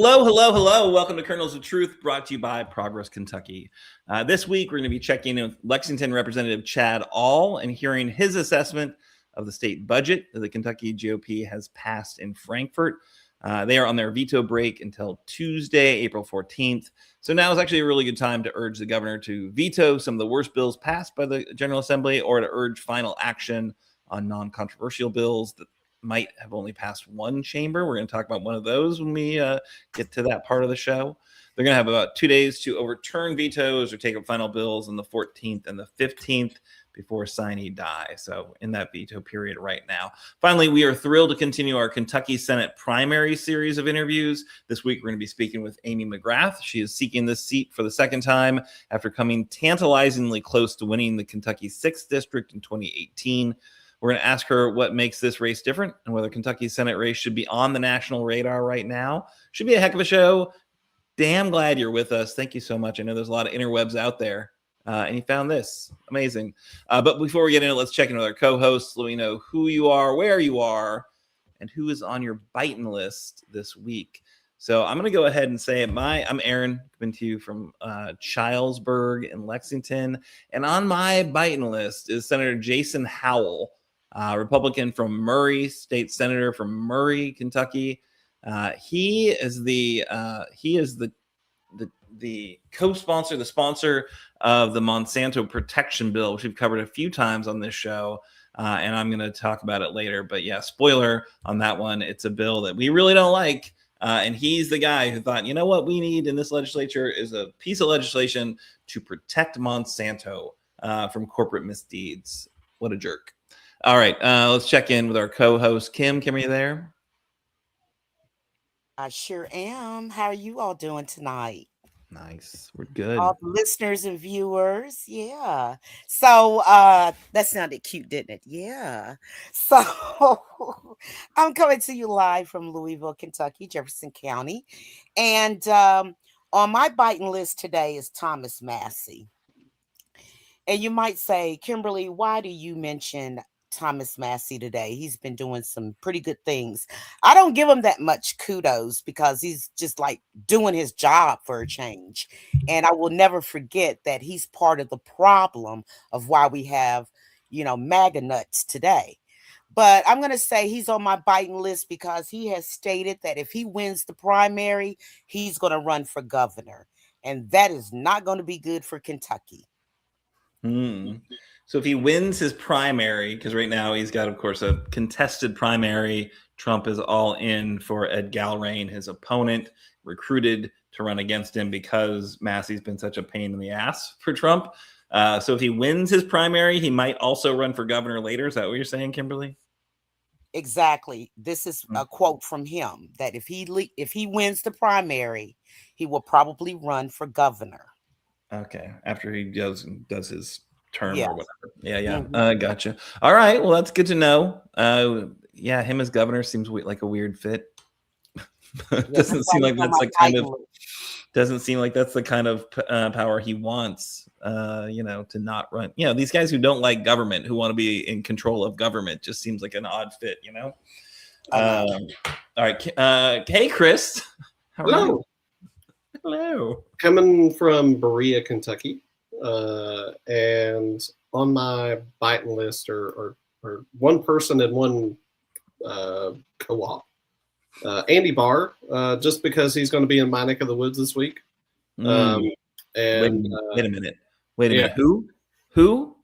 Hello, hello, hello. Welcome to Kernels of Truth, brought to you by Progress Kentucky. This week, we're going to be checking in with Lexington Representative Chad Aull and hearing his assessment of the state budget that the Kentucky GOP has passed in Frankfort. They are on their veto break until Tuesday, April 14th. So now is actually a really good time to urge the governor to veto some of the worst bills passed by the General Assembly or to urge final action on non-controversial bills that might have only passed one chamber. We're going to talk about one of those when we get to that part of the show. They're going to have about 2 days to overturn vetoes or take up final bills on the 14th and the 15th before sine die. So in that veto period right now. Finally, we are thrilled to continue our Kentucky Senate primary series of interviews. This week, we're going to be speaking with Amy McGrath. She is seeking this seat for the second time after coming tantalizingly close to winning the Kentucky 6th District in 2018. We're going to ask her what makes this race different and whether Kentucky's Senate race should be on the national radar right now. Should be a heck of a show. Damn glad you're with us. Thank you so much. I know there's a lot of interwebs out there, and you found this. Amazing. But before we get into it, let's check in with our co-hosts. Let me know who you are, where you are, and who is on your biting list this week. So I'm going to go ahead and say I'm Aaron, coming to you from Chilesburg in Lexington. And on my biting list is Senator Jason Howell, Republican from Murray, state senator from Murray, Kentucky. He is the co-sponsor, the sponsor of the Monsanto Protection Bill, which we've covered a few times on this show. And I'm going to talk about it later. But yeah, spoiler on that one. It's a bill that we really don't like. And he's the guy who thought, you know what we need in this legislature is a piece of legislation to protect Monsanto from corporate misdeeds. What a jerk. All right, let's check in with our co-host, Kim. Kim, are you there? I sure am. How are you all doing tonight? Nice. We're good. All the listeners and viewers. Yeah. So that sounded cute, didn't it? Yeah. So I'm coming to you live from Louisville, Kentucky, Jefferson County. And on my biting list today is Thomas Massey. And you might say, Kimberly, why do you mention Thomas Massey today? He's been doing some pretty good things. I don't give him that much kudos because he's just like doing his job for a change. And I will never forget that he's part of the problem of why we have, MAGA nuts today. But I'm going to say he's on my biting list because he has stated that if he wins the primary, he's going to run for governor. And that is not going to be good for Kentucky. So if he wins his primary, because right now he's got, of course, a contested primary, Trump is all in for Ed Galrain, his opponent, recruited to run against him because Massey's been such a pain in the ass for Trump. So if he wins his primary, he might also run for governor later. Is that what you're saying, Kimberly? Exactly. This is a quote from him that if he wins the primary, he will probably run for governor. Okay, after he does his term Yes. or whatever. Yeah. Gotcha. All right. Well, that's good to know. Him as governor seems like a weird fit. Doesn't seem like that's the kind of power he wants. To not run. These guys who don't like government, who want to be in control of government, just seems like an odd fit. All right. Hey, Chris. How are you? Hello. Coming from Berea, Kentucky, and on my biting list are one person and one co-op. Andy Barr, just because he's going to be in my neck of the woods this week. Wait a minute. Who?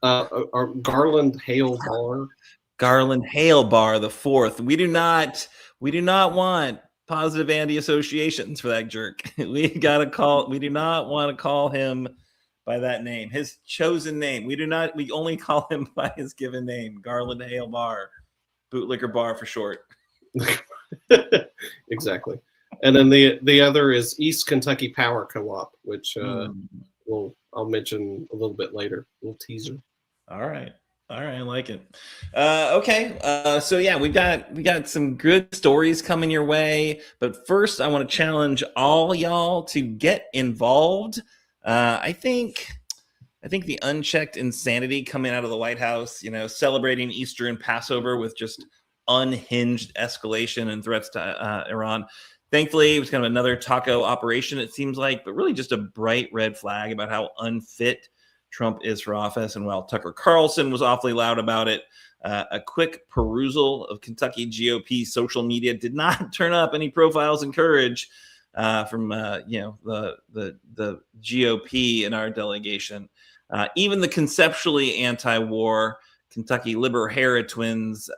Garland Hale Barr. Garland Hale Barr the fourth. We do not want positive Andy associations for that jerk. We do not want to call him by that name, his chosen name. We only call him by his given name, Garland Hale Barr, Bootlicker Barr for short. Exactly. And then the other is East Kentucky Power Co-op, which I'll mention a little bit later, a little teaser. All right, I like it. Okay, so yeah, we got some good stories coming your way, but first I want to challenge all y'all to get involved. I think the unchecked insanity coming out of the White House, celebrating Easter and Passover with just unhinged escalation and threats to Iran. Thankfully, it was kind of another taco operation, it seems like, but really just a bright red flag about how unfit Trump is for office. And while Tucker Carlson was awfully loud about it, a quick perusal of Kentucky GOP social media did not turn up any profiles and courage from the GOP in our delegation. Even the conceptually anti-war Kentucky Liberhera twins,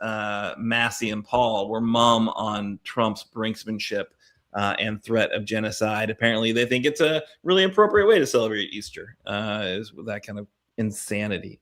Massey and Paul, were mum on Trump's brinksmanship and threat of genocide. Apparently, they think it's a really appropriate way to celebrate Easter, is with that kind of insanity.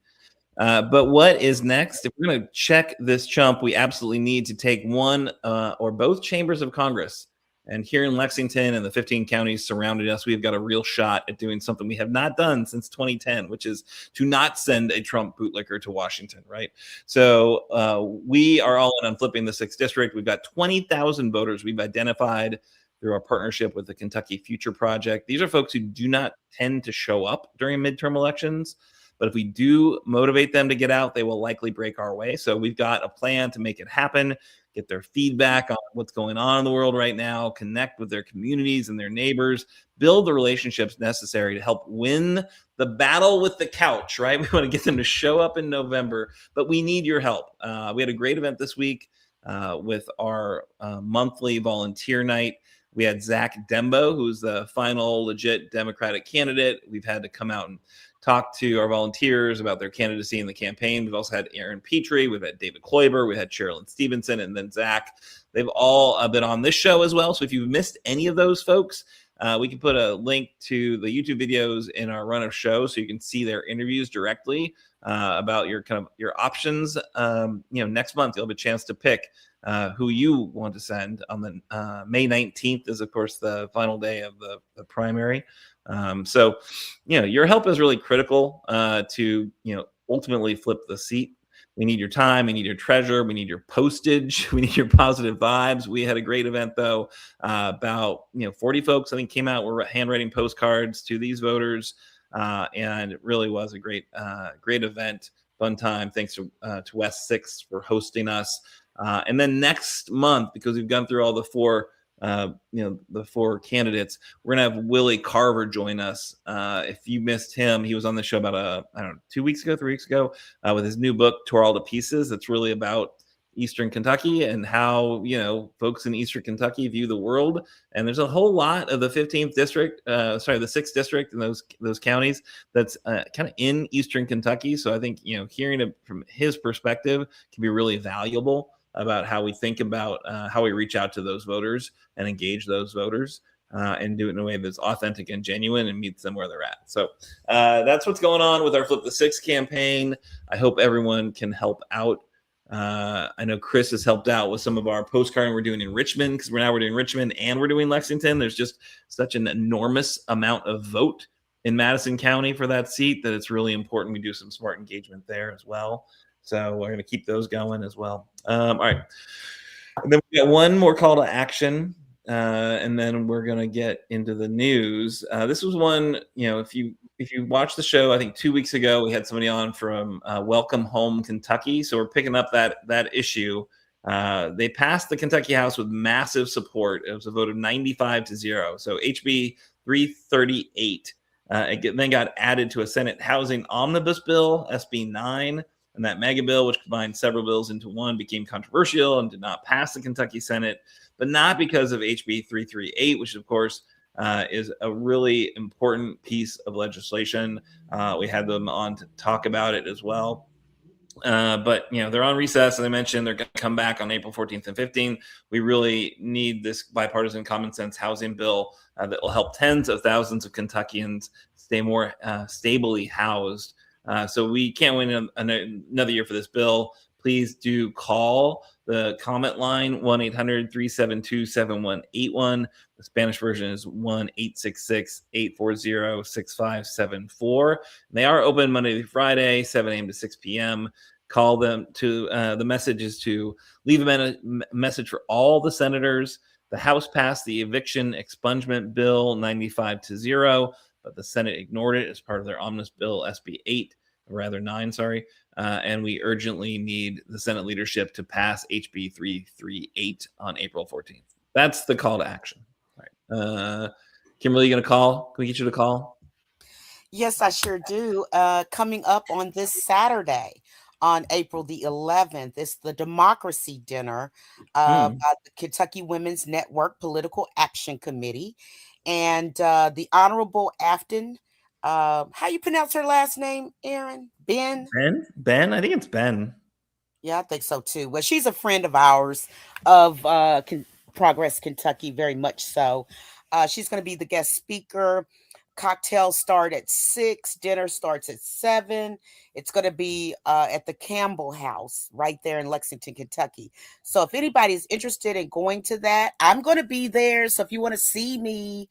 But what is next? If we're going to check this chump, we absolutely need to take one or both chambers of Congress. And here in Lexington and the 15 counties surrounding us, we've got a real shot at doing something we have not done since 2010, which is to not send a Trump bootlicker to Washington, right? So we are all in on flipping the 6th district. We've got 20,000 voters we've identified through our partnership with the Kentucky Future Project. These are folks who do not tend to show up during midterm elections, but if we do motivate them to get out, they will likely break our way. So we've got a plan to make it happen, get their feedback on what's going on in the world right now, connect with their communities and their neighbors, build the relationships necessary to help win the battle with the couch, right? We want to get them to show up in November, but we need your help. We had a great event this week with our monthly volunteer night. We had Zach Dembo, who's the final legit Democratic candidate. We've had to come out and talk to our volunteers about their candidacy in the campaign. We've also had Aaron Petrie, we've had David Kloiber, we had Sherilyn Stevenson, and then Zach. They've all been on this show as well. So if you've missed any of those folks, we can put a link to the YouTube videos in our run of shows so you can see their interviews directly about your options. Next month you'll have a chance to pick who you want to send on the May 19th is of course the final day of the primary. So your help is really critical to ultimately flip the seat. We need your time, we need your treasure, we need your postage, we need your positive vibes. We had a great event though. About 40 folks I think came out, were handwriting postcards to these voters, and it really was a great event, fun time. Thanks to West 6 for hosting us. And then next month, because we've gone through all the four candidates, we're gonna have Willie Carver join us. If you missed him, he was on the show about 3 weeks ago, with his new book Tore All to Pieces. It's really about Eastern Kentucky and how folks in Eastern Kentucky view the world. And there's a whole lot of the 15th district, the 6th district, and those counties that's kind of in Eastern Kentucky. So I think hearing it from his perspective can be really valuable about how we think about how we reach out to those voters and engage those voters and do it in a way that's authentic and genuine and meets them where they're at. So that's what's going on with our Flip the Six campaign. I hope everyone can help out. I know Chris has helped out with some of our postcarding we're doing in Richmond, because we're doing Richmond and we're doing Lexington. There's just such an enormous amount of vote in Madison County for that seat that it's really important we do some smart engagement there as well. So we're going to keep those going as well. All right. And then we got one more call to action, and then we're going to get into the news. This was one, if you watched the show, I think 2 weeks ago, we had somebody on from Welcome Home, Kentucky. So we're picking up that issue. They passed the Kentucky House with massive support. It was a vote of 95-0. So HB 338 it then got added to a Senate Housing Omnibus Bill, SB 9. And that mega bill, which combined several bills into one, became controversial and did not pass the Kentucky Senate, but not because of HB 338, which of course is a really important piece of legislation. We had them on to talk about it as well. But they're on recess, as I mentioned. They're going to come back on April 14th and 15th. We really need this bipartisan common sense housing bill that will help tens of thousands of Kentuckians stay more stably housed. So we can't wait another year for this bill. Please do call the comment line, 1-800-372-7181. The Spanish version is 1-866-840-6574. They are open Monday through Friday, 7 a.m. to 6 p.m. Call them to the message is to leave a message for all the senators. The House passed the Eviction Expungement Bill 95-0. But the Senate ignored it as part of their omnibus bill, SB 9, and we urgently need the Senate leadership to pass HB 338 on April 14th. That's the call to action. All right. Kimberly, you going to call? Can we get you to call? Yes, I sure do. Coming up on this Saturday, on April the 11th, it's the Democracy Dinner by the Kentucky Women's Network Political Action Committee. And the Honorable Afton, how you pronounce her last name, Aaron? Ben? Ben? I think it's Ben. Yeah, I think so too. Well, she's a friend of ours of Progress Kentucky, very much so. She's going to be the guest speaker. Cocktails start at 6. Dinner starts at 7. It's going to be at the Campbell House right there in Lexington, Kentucky. So if anybody's interested in going to that, I'm going to be there. So if you want to see me,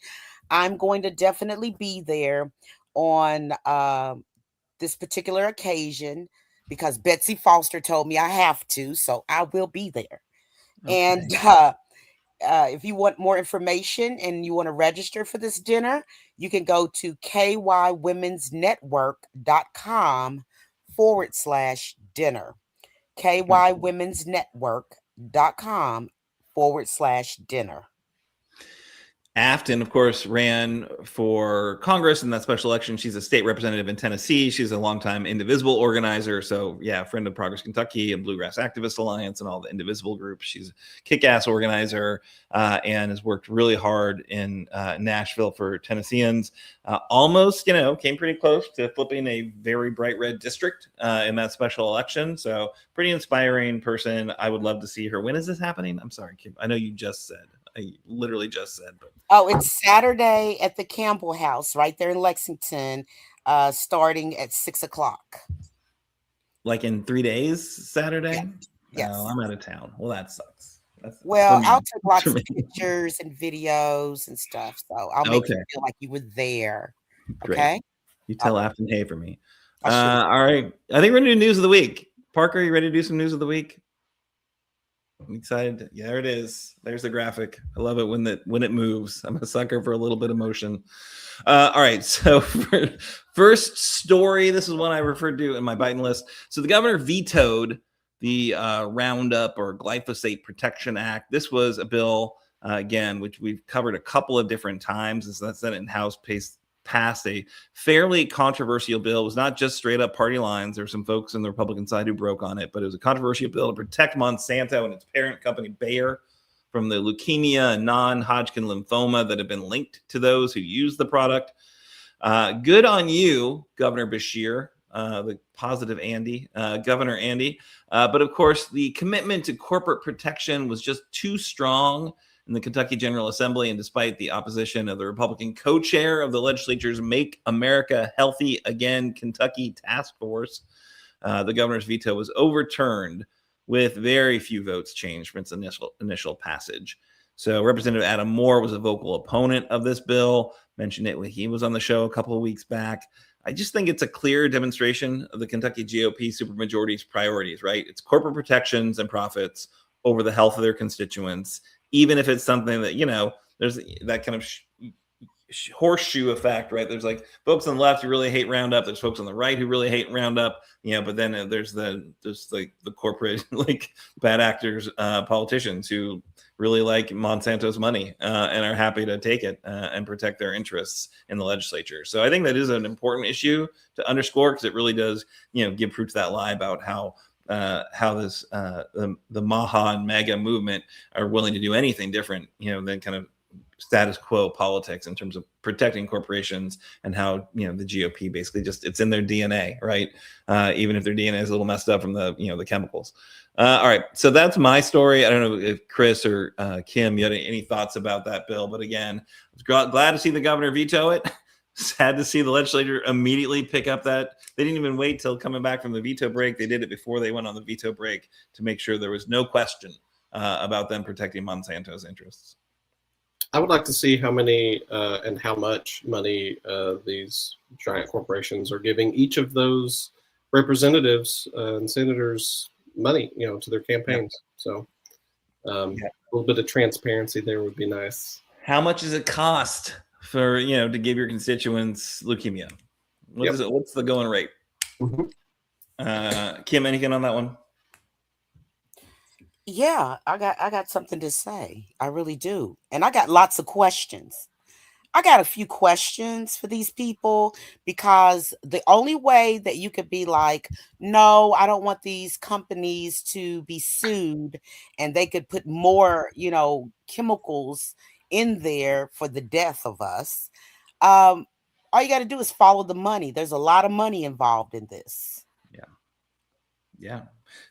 I'm going to definitely be there on this particular occasion because Betsy Foster told me I have to. So I will be there. Okay. And if you want more information and you want to register for this dinner, you can go to kywomensnetwork.com/dinner. kywomensnetwork.com/dinner. Afton, of course, ran for Congress in that special election. She's a state representative in Tennessee. She's a longtime Indivisible organizer. So, yeah, friend of Progress Kentucky and Bluegrass Activist Alliance and all the Indivisible groups. She's a kick-ass organizer and has worked really hard in Nashville for Tennesseans. Almost, came pretty close to flipping a very bright red district in that special election. So, pretty inspiring person. I would love to see her. When is this happening? I'm sorry, Kim. I know you just said. I literally just said. But. Oh, it's Saturday at the Campbell House right there in Lexington, starting at 6:00. Like in 3 days, Saturday? Yes. Oh, I'm out of town. Well, that sucks. I'll take lots of pictures and videos and stuff. So I'll make you feel like you were there. Great. Okay. You tell Afton hey for me. All right. I think we're going to do news of the week. Parker, you ready to do some news of the week? I'm excited. Yeah, there it is. There's the graphic. I love it when it moves. I'm a sucker for a little bit of motion. All right. So first story, this is one I referred to in my Biden list. So the governor vetoed the Roundup or Glyphosate Protection Act. This was a bill, again, which we've covered a couple of different times. It's the Senate and House passed a fairly controversial bill. It was not just straight up party lines. There were some folks on the Republican side who broke on it, but it was a controversial bill to protect Monsanto and its parent company Bayer from the leukemia and non-Hodgkin lymphoma that have been linked to those who use the product. Good on you, Governor Beshear, the positive Andy, Governor Andy. But of course, the commitment to corporate protection was just too strong in the Kentucky General Assembly, and despite the opposition of the Republican co-chair of the legislature's Make America Healthy Again Kentucky Task Force, the governor's veto was overturned with very few votes changed from its initial passage. So Representative Adam Moore was a vocal opponent of this bill, mentioned it when he was on the show a couple of weeks back. I just think it's a clear demonstration of the Kentucky GOP supermajority's priorities, right? It's corporate protections and profits over the health of their constituents, even if it's something that, there's that kind of horseshoe effect, right? There's like folks on the left who really hate Roundup. There's folks on the right who really hate Roundup, but then there's the corporate, like bad actors, politicians who really like Monsanto's money and are happy to take it and protect their interests in the legislature. So I think that is an important issue to underscore because it really does, give proof to that lie about how this the Maha and MAGA movement are willing to do anything different, than kind of status quo politics in terms of protecting corporations and how, the GOP basically just it's in their DNA, right? Even if their DNA is a little messed up from the, the chemicals. All right. So that's my story. I don't know if Chris or Kim, you had any thoughts about that bill, but again, I was glad to see the governor veto it. Sad to see the legislature immediately pick up that. They didn't even wait till coming back from the veto break. They did it before they went on the veto break to make sure there was no question about them protecting Monsanto's interests. I would like to see how many and how much money these giant corporations are giving each of those representatives and senators money, to their campaigns. Yeah. So a little bit of transparency there would be nice. How much does it cost for, to give your constituents leukemia? What's the going rate? Mm-hmm. Kim, anything on that one? Yeah, I got something to say. I really do. And I got lots of questions. I got a few questions for these people because the only way that you could be like, no, I don't want these companies to be sued and they could put more, chemicals in there for the death of us. Um, all you got to do is follow the money. There's a lot of money involved in this. Yeah.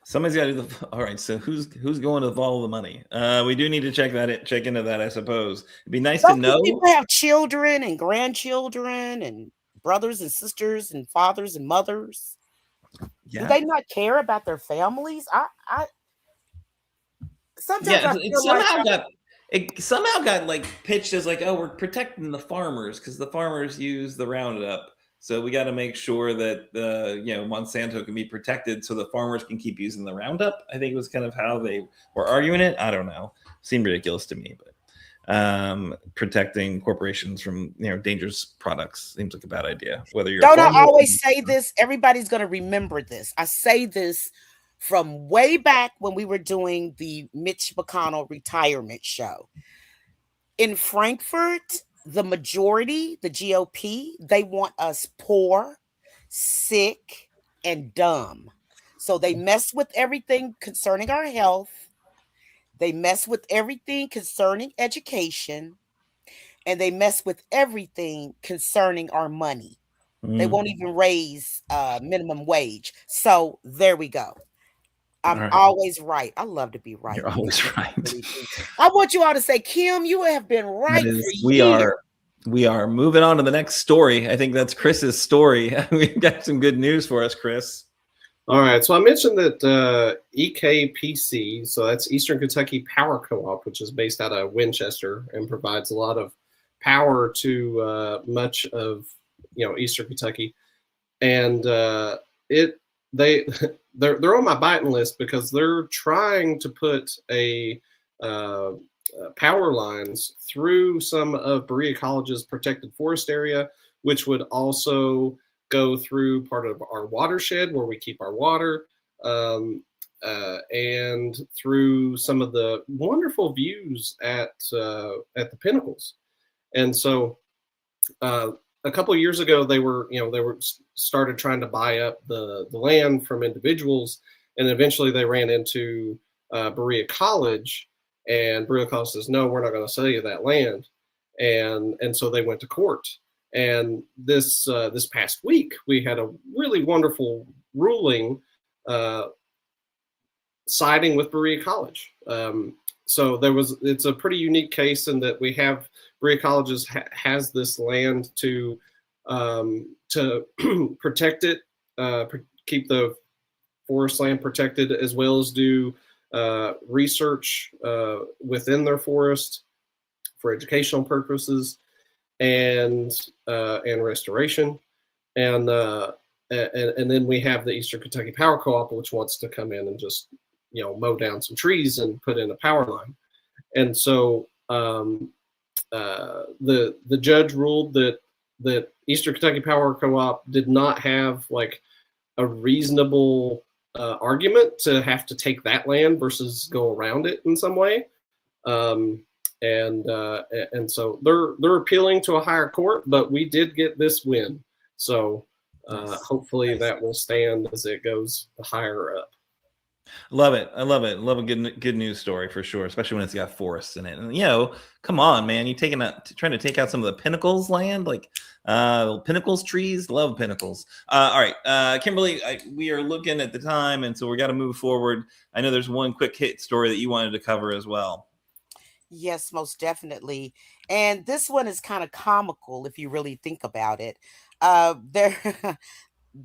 Somebody's got to do the. All right. So who's going to follow the money? We do need to check into that, I suppose. It'd be nice to Don't these know. people have children and grandchildren and brothers and sisters and fathers and mothers? Do Yeah. they not care about their families? I sometimes Yeah. I feel like It somehow got like pitched as like, oh, we're protecting the farmers because the farmers use the Roundup. So we got to make sure that Monsanto can be protected so the farmers can keep using the Roundup. I think it was kind of how they were arguing it. I don't know. Seemed ridiculous to me, but protecting corporations from dangerous products seems like a bad idea. Whether you're don't a I farmer, always say this? Everybody's going to remember this. I say this from way back when we were doing the Mitch McConnell retirement show. In Frankfurt, the majority, the GOP, they want us poor, sick, and dumb. So they mess with everything concerning our health. They mess with everything concerning education. And they mess with everything concerning our money. They won't even raise minimum wage. So there we go. I'm All right. always right. I love to be right. You're always right. I want you all to say, Kim, you have been right for years. We are moving on to the next story. I think that's Chris's story. We've got some good news for us, Chris. All right. So I mentioned that EKPC, so that's Eastern Kentucky Power Co-op, which is based out of Winchester and provides a lot of power to much of Eastern Kentucky, and they're on my biting list because they're trying to put a power lines through some of Berea College's protected forest area, which would also go through part of our watershed where we keep our water, and through some of the wonderful views at the pinnacles. And so a couple of years ago, they were started trying to buy up the land from individuals, and eventually they ran into Berea College, and Berea College says, no, we're not going to sell you that land. And so they went to court. And this past week, we had a really wonderful ruling siding with Berea College. So it's a pretty unique case in that we have Berea College has this land to protect it, keep the forest land protected, as well as do research within their forest for educational purposes and restoration, and then we have the Eastern Kentucky Power Co-op, which wants to come in and just mow down some trees and put in a power line. And so the judge ruled that Eastern Kentucky Power Co-op did not have like a reasonable argument to have to take that land versus go around it in some way. And so they're appealing to a higher court, but we did get this win. So hopefully that will stand as it goes higher up. Love it. I love it. Love a good news story for sure, especially when it's got forests in it. And come on, man, you trying to take out some of the Pinnacles land, like Pinnacles trees. Love Pinnacles. All right, Kimberly, we are looking at the time, and so we got to move forward. I know there's one quick hit story that you wanted to cover as well. Yes, most definitely. And this one is kind of comical if you really think about it.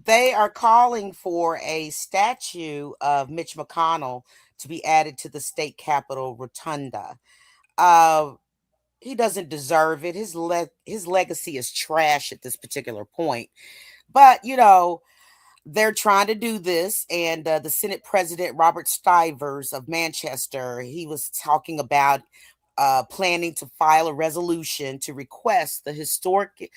They are calling for a statue of Mitch McConnell to be added to the state capitol rotunda. He doesn't deserve it. His legacy is trash at this particular point. But, they're trying to do this. And the Senate President, Robert Stivers of Manchester, he was talking about planning to file a resolution to request the Historic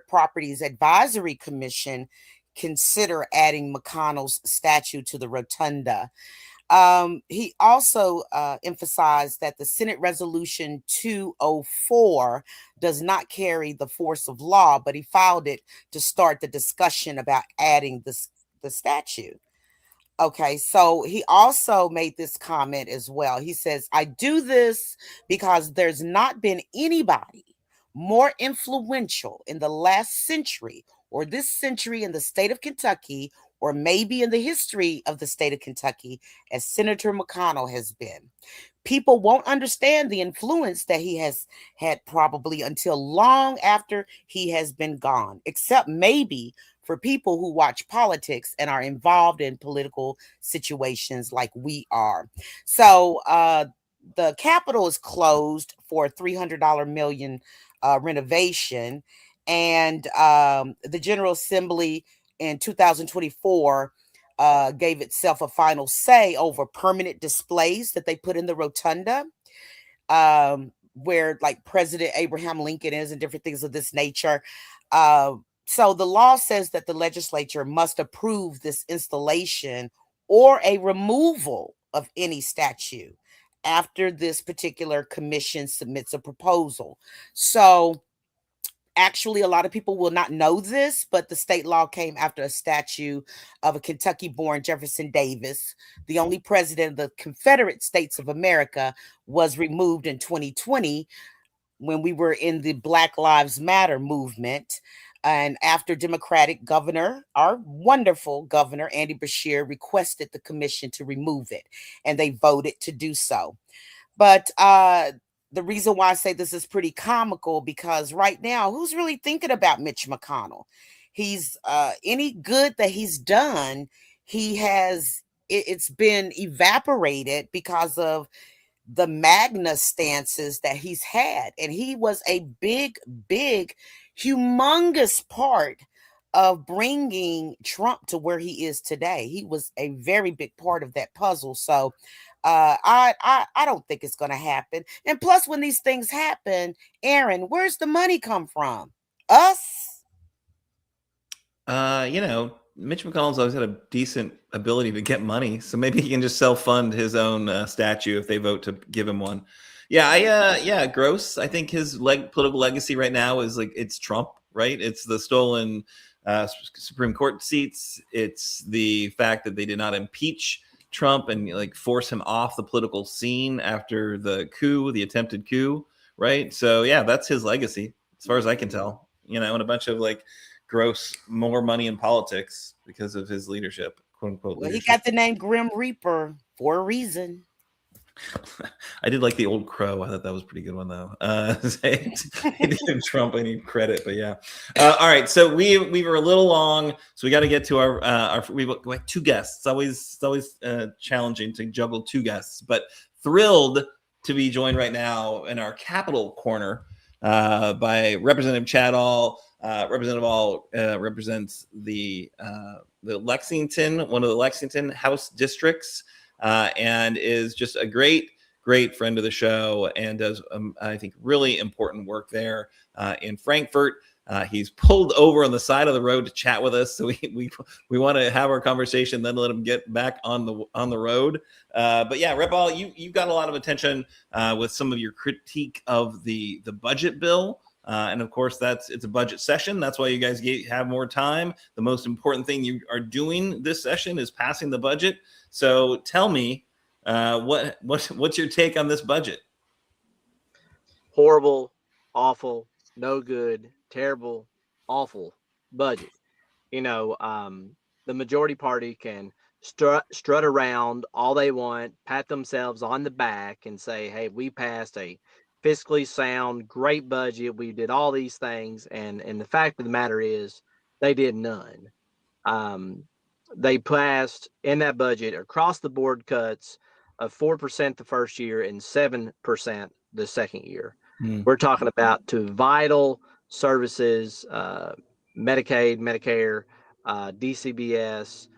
Properties Advisory Commission consider adding McConnell's statue to the rotunda. He also emphasized that the Senate Resolution 204 does not carry the force of law, but he filed it to start the discussion about adding the statute. Okay, so he also made this comment as well. He says, I do this because there's not been anybody more influential in the last century or this century in the state of Kentucky, or maybe in the history of the state of Kentucky, as Senator McConnell has been. People won't understand the influence that he has had probably until long after he has been gone, except maybe for people who watch politics and are involved in political situations like we are. So the Capitol is closed for a $300 million renovation, and the General Assembly in 2024 gave itself a final say over permanent displays that they put in the rotunda, where like President Abraham Lincoln is and different things of this nature. So the law says that the legislature must approve this installation or a removal of any statue after this particular commission submits a proposal. So actually, a lot of people will not know this, but the state law came after a statue of a Kentucky-born Jefferson Davis, the only president of the Confederate States of America, was removed in 2020 when we were in the Black Lives Matter movement. And after Democratic governor, our wonderful governor, Andy Beshear, requested the commission to remove it, and they voted to do so. But the reason why I say this is pretty comical, because right now, who's really thinking about Mitch McConnell? He's any good that he's done, it's been evaporated because of the MAGNA stances that he's had. And he was a big, humongous part of bringing Trump to where he is today. He was a very big part of that puzzle. So I don't think it's going to happen. And plus, when these things happen, Aaron, where's the money come from? Us? Mitch McConnell's always had a decent ability to get money, so maybe he can just self-fund his own statue if they vote to give him one. Yeah, Gross. I think his political legacy right now is like it's Trump, right? It's the stolen Supreme Court seats. It's the fact that they did not impeach Trump and like force him off the political scene after the attempted coup, right? So yeah, that's his legacy as far as I can tell. And a bunch of like gross more money in politics because of his leadership, quote unquote. Well, he got the name Grim Reaper for a reason. I did like the old crow. I thought that was a pretty good one, though. He didn't give Trump any credit, but yeah. All right, so we were a little long, so we got to get to our we have two guests. It's always challenging to juggle two guests, but thrilled to be joined right now in our Capitol corner by Representative Chad Aull. Representative Aull represents the Lexington, one of the Lexington House districts. And is just a great friend of the show and does, I think, really important work there in Frankfort. He's pulled over on the side of the road to chat with us, so we want to have our conversation, then let him get back on the road. But yeah, Rep. Aull, you got a lot of attention with some of your critique of the budget bill. And of course, it's a budget session. That's why you guys have more time. The most important thing you are doing this session is passing the budget. So tell me, what's your take on this budget? Horrible, awful, no good, terrible, awful budget. The majority party can strut around all they want, pat themselves on the back and say, hey, we passed a fiscally sound, great budget. We did all these things. And the fact of the matter is they did none. They passed in that budget across the board cuts of 4% the first year and 7% the second year. We're talking about to vital services, Medicaid, Medicare, DCBS,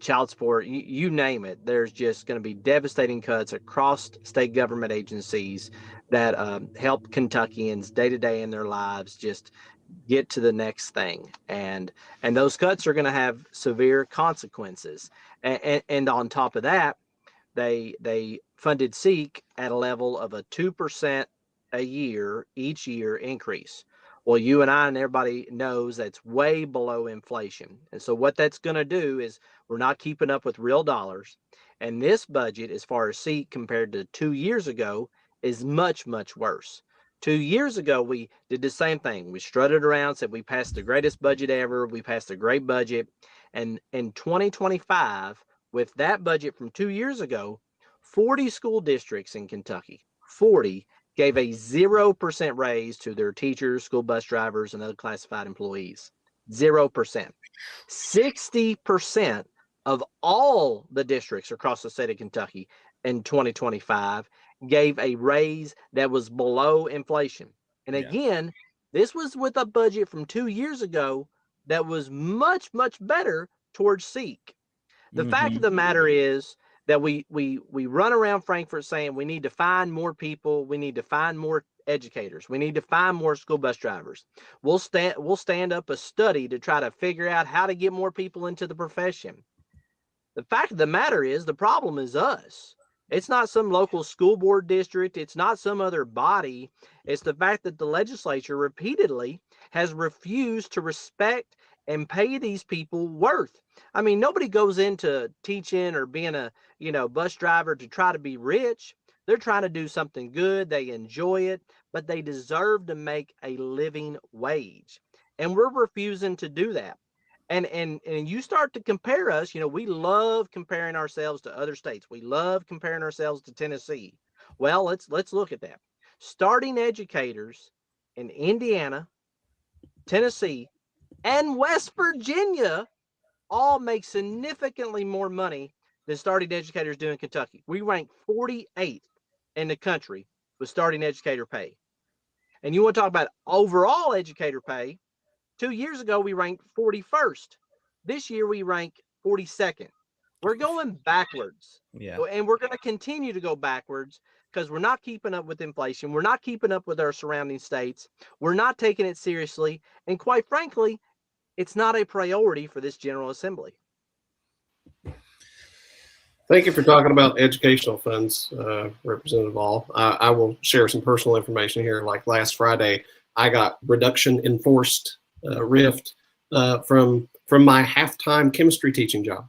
child support, you name it. There's just going to be devastating cuts across state government agencies that help Kentuckians day to day in their lives just get to the next thing. And those cuts are going to have severe consequences. And on top of that, they funded Seek at a level of a 2% a year, each year increase. Well, you and I and everybody knows that's way below inflation. And so what that's going to do is we're not keeping up with real dollars. And this budget, as far as Seek compared to 2 years ago, is much, much worse. 2 years ago, we did the same thing. We strutted around, said we passed the greatest budget ever. We passed a great budget. And in 2025, with that budget from 2 years ago, 40 school districts in Kentucky, 40 gave a 0% raise to their teachers, school bus drivers, and other classified employees. 0%. 60% of all the districts across the state of Kentucky in 2025 gave a raise that was below inflation. And again, this was with a budget from 2 years ago that was much, much better towards Seek. The fact of the matter is that we run around Frankfurt saying we need to find more people, we need to find more educators, we need to find more school bus drivers. We'll stand up a study to try to figure out how to get more people into the profession. The fact of the matter is the problem is us. It's not some local school board district. It's not some other body. It's the fact that the legislature repeatedly has refused to respect and pay these people worth. I mean, nobody goes into teaching or being a, bus driver to try to be rich. They're trying to do something good. They enjoy it, but they deserve to make a living wage. And we're refusing to do that. And you start to compare us, we love comparing ourselves to other states. We love comparing ourselves to Tennessee. Well, let's look at that. Starting educators in Indiana, Tennessee, and West Virginia all make significantly more money than starting educators do in Kentucky. We rank 48th in the country with starting educator pay. And you want to talk about overall educator pay? 2 years ago, we ranked 41st. This year, we rank 42nd. We're going backwards. Yeah. And we're going to continue to go backwards because we're not keeping up with inflation. We're not keeping up with our surrounding states. We're not taking it seriously. And quite frankly, it's not a priority for this General Assembly. Thank you for talking about educational funds, Representative Aull. I will share some personal information here. Like last Friday, I got reduction in forced RIFT from my half-time chemistry teaching job.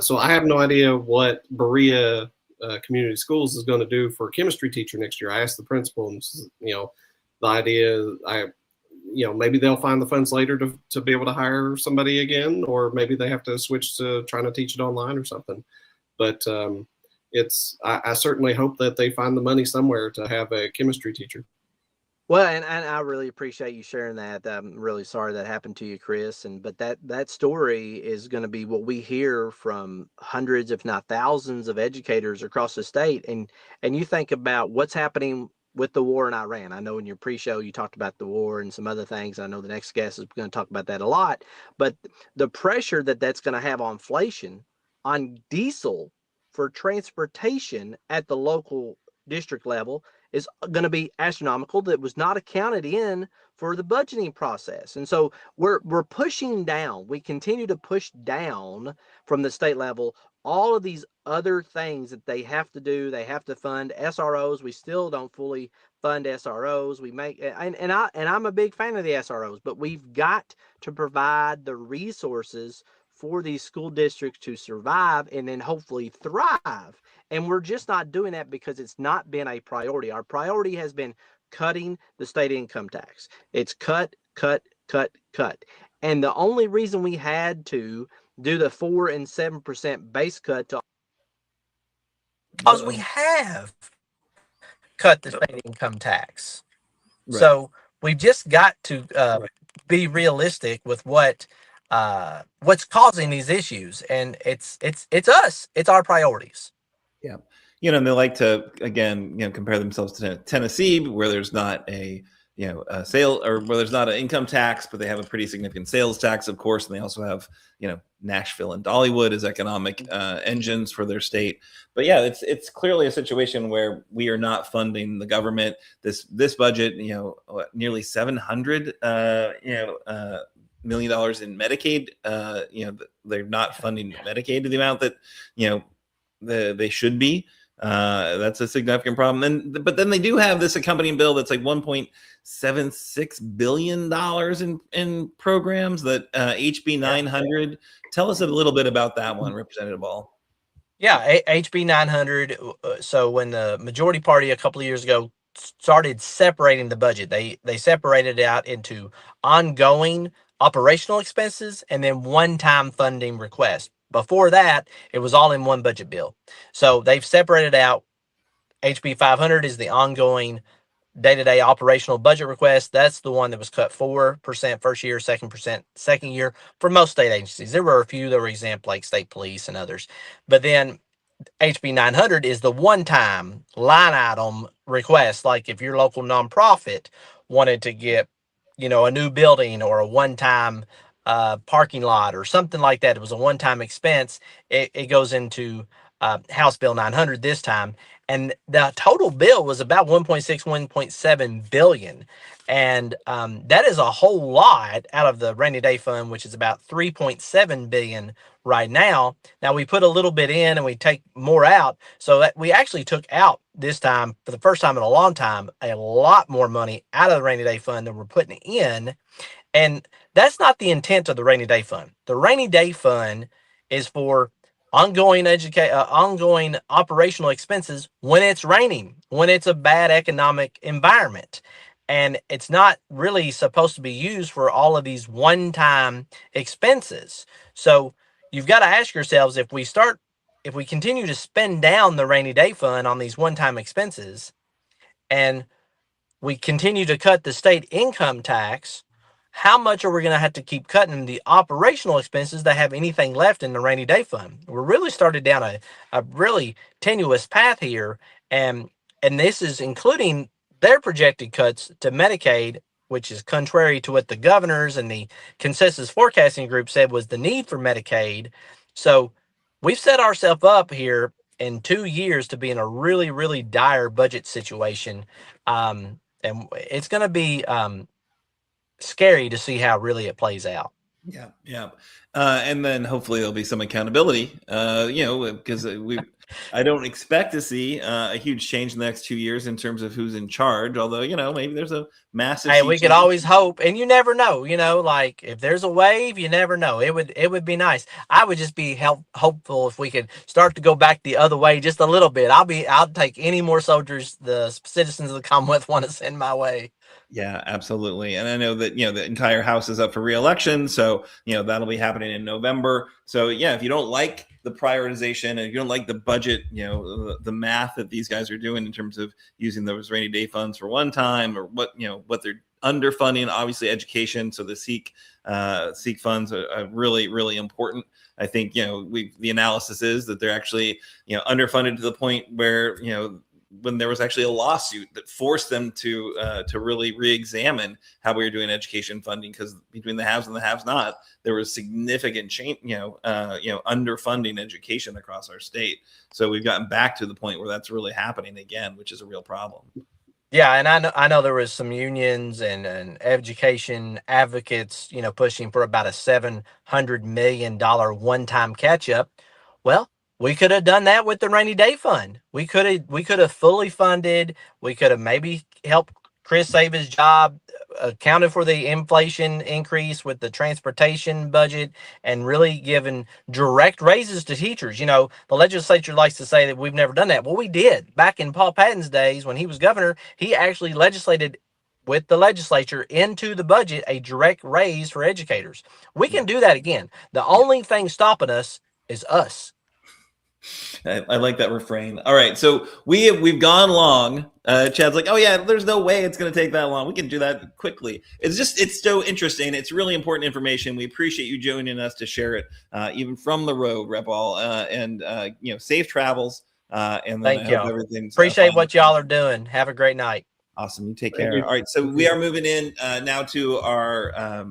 So I have no idea what Berea Community Schools is going to do for a chemistry teacher next year. I asked the principal, and the idea, maybe they'll find the funds later to be able to hire somebody again, or maybe they have to switch to trying to teach it online or something. But I certainly hope that they find the money somewhere to have a chemistry teacher. Well, and I really appreciate you sharing that. I'm really sorry that happened to you, Chris. But that story is going to be what we hear from hundreds, if not thousands, of educators across the state. And you think about what's happening with the war in Iran. I know in your pre-show you talked about the war and some other things. I know the next guest is going to talk about that a lot. But the pressure that's going to have on inflation, on diesel for transportation at the local district level is going to be astronomical. That was not accounted in for the budgeting process. And so we're pushing down. We continue to push down from the state level all of these other things that they have to do. They have to fund SROs. We still don't fully fund SROs. We make and I'm a big fan of the SROs, but we've got to provide the resources for these school districts to survive and then hopefully thrive. And we're just not doing that because it's not been a priority. Our priority has been cutting the state income tax. It's cut. And the only reason we had to do the 4 and 7% base cut because we have cut the state income tax. Right. So we've just got to be realistic with what's causing these issues, and it's us. It's our priorities. Yeah, and they like to again, compare themselves to Tennessee, where there's not a sale, or where there's not an income tax, but they have a pretty significant sales tax, of course, and they also have Nashville and Dollywood as economic engines for their state. But yeah, it's clearly a situation where we are not funding the government. This budget, nearly $700 million in Medicaid. They're not funding Medicaid to the amount that they should be. That's a significant problem. But then they do have this accompanying bill that's like $1.76 billion in programs that HB 900. Tell us a little bit about that one, Representative Aull. Yeah, HB 900. So when the majority party a couple of years ago started separating the budget, they separated it out into ongoing operational expenses and then one-time funding requests. Before that, it was all in one budget bill. So they've separated out. HB 500 is the ongoing day-to-day operational budget request. That's the one that was cut 4% first year, 2% second year for most state agencies. There were a few that were exempt, like state police and others. But then HB 900 is the one-time line item request. Like if your local nonprofit wanted to get, a new building or a one-time parking lot or something like that, it was a one-time expense. It goes into House Bill 900 this time. And the total bill was about 1.7 billion. And that is a whole lot out of the rainy day fund, which is about 3.7 billion right now. Now we put a little bit in and we take more out. So that we actually took out this time, for the first time in a long time, a lot more money out of the rainy day fund than we're putting in. And that's not the intent of the rainy day fund. The rainy day fund is for ongoing ongoing operational expenses when it's raining, when it's a bad economic environment. And it's not really supposed to be used for all of these one-time expenses. So you've got to ask yourselves, if we continue to spend down the rainy day fund on these one-time expenses and we continue to cut the state income tax, how much are we going to have to keep cutting the operational expenses that have anything left in the rainy day fund? We're really started down a really tenuous path here. And this is including their projected cuts to Medicaid, which is contrary to what the governors and the consensus forecasting group said was the need for Medicaid. So we've set ourselves up here in 2 years to be in a really, really dire budget situation. And it's going to be scary to see how really it plays out. Yeah. And then hopefully there'll be some accountability, because I don't expect to see a huge change in the next 2 years in terms of who's in charge. Although, maybe there's a massive. Hey, we could always hope, and you never know. Like if there's a wave, you never know. It would be nice. I would just be hopeful if we could start to go back the other way just a little bit. I'll take any more soldiers the citizens of the Commonwealth want to send my way. Yeah, absolutely. And I know that, the entire House is up for re-election. So, that'll be happening in November. So, yeah, if you don't like the prioritization and if you don't like the budget, the math that these guys are doing in terms of using those rainy day funds for one time or what they're underfunding, obviously education. So the SEEK funds are really, really important. I think, the analysis is that they're actually, underfunded to the point where, when there was actually a lawsuit that forced them to really re-examine how we were doing education funding, because between the haves and the haves not, there was significant change, underfunding education across our state. So we've gotten back to the point where that's really happening again, which is a real problem. Yeah, and I know there was some unions and education advocates, pushing for about a $700 million one-time catch-up. Well, we could have done that with the rainy day fund. We could have fully funded. We could have maybe helped Chris save his job, accounted for the inflation increase with the transportation budget, and really given direct raises to teachers. The legislature likes to say that we've never done that. Well, we did. Back in Paul Patton's days when he was governor, he actually legislated with the legislature into the budget a direct raise for educators. We can do that again. The only thing stopping us is us. I like that refrain. All right, so we've gone long. Chad's like, oh yeah, there's no way it's going to take that long. We can do that quickly. It's so interesting. It's really important information. We appreciate you joining us to share it, even from the road, Rep. Aull, and safe travels. And thank you. Appreciate what y'all are doing. Have a great night. Awesome. You take care. All right. So we are moving in now to our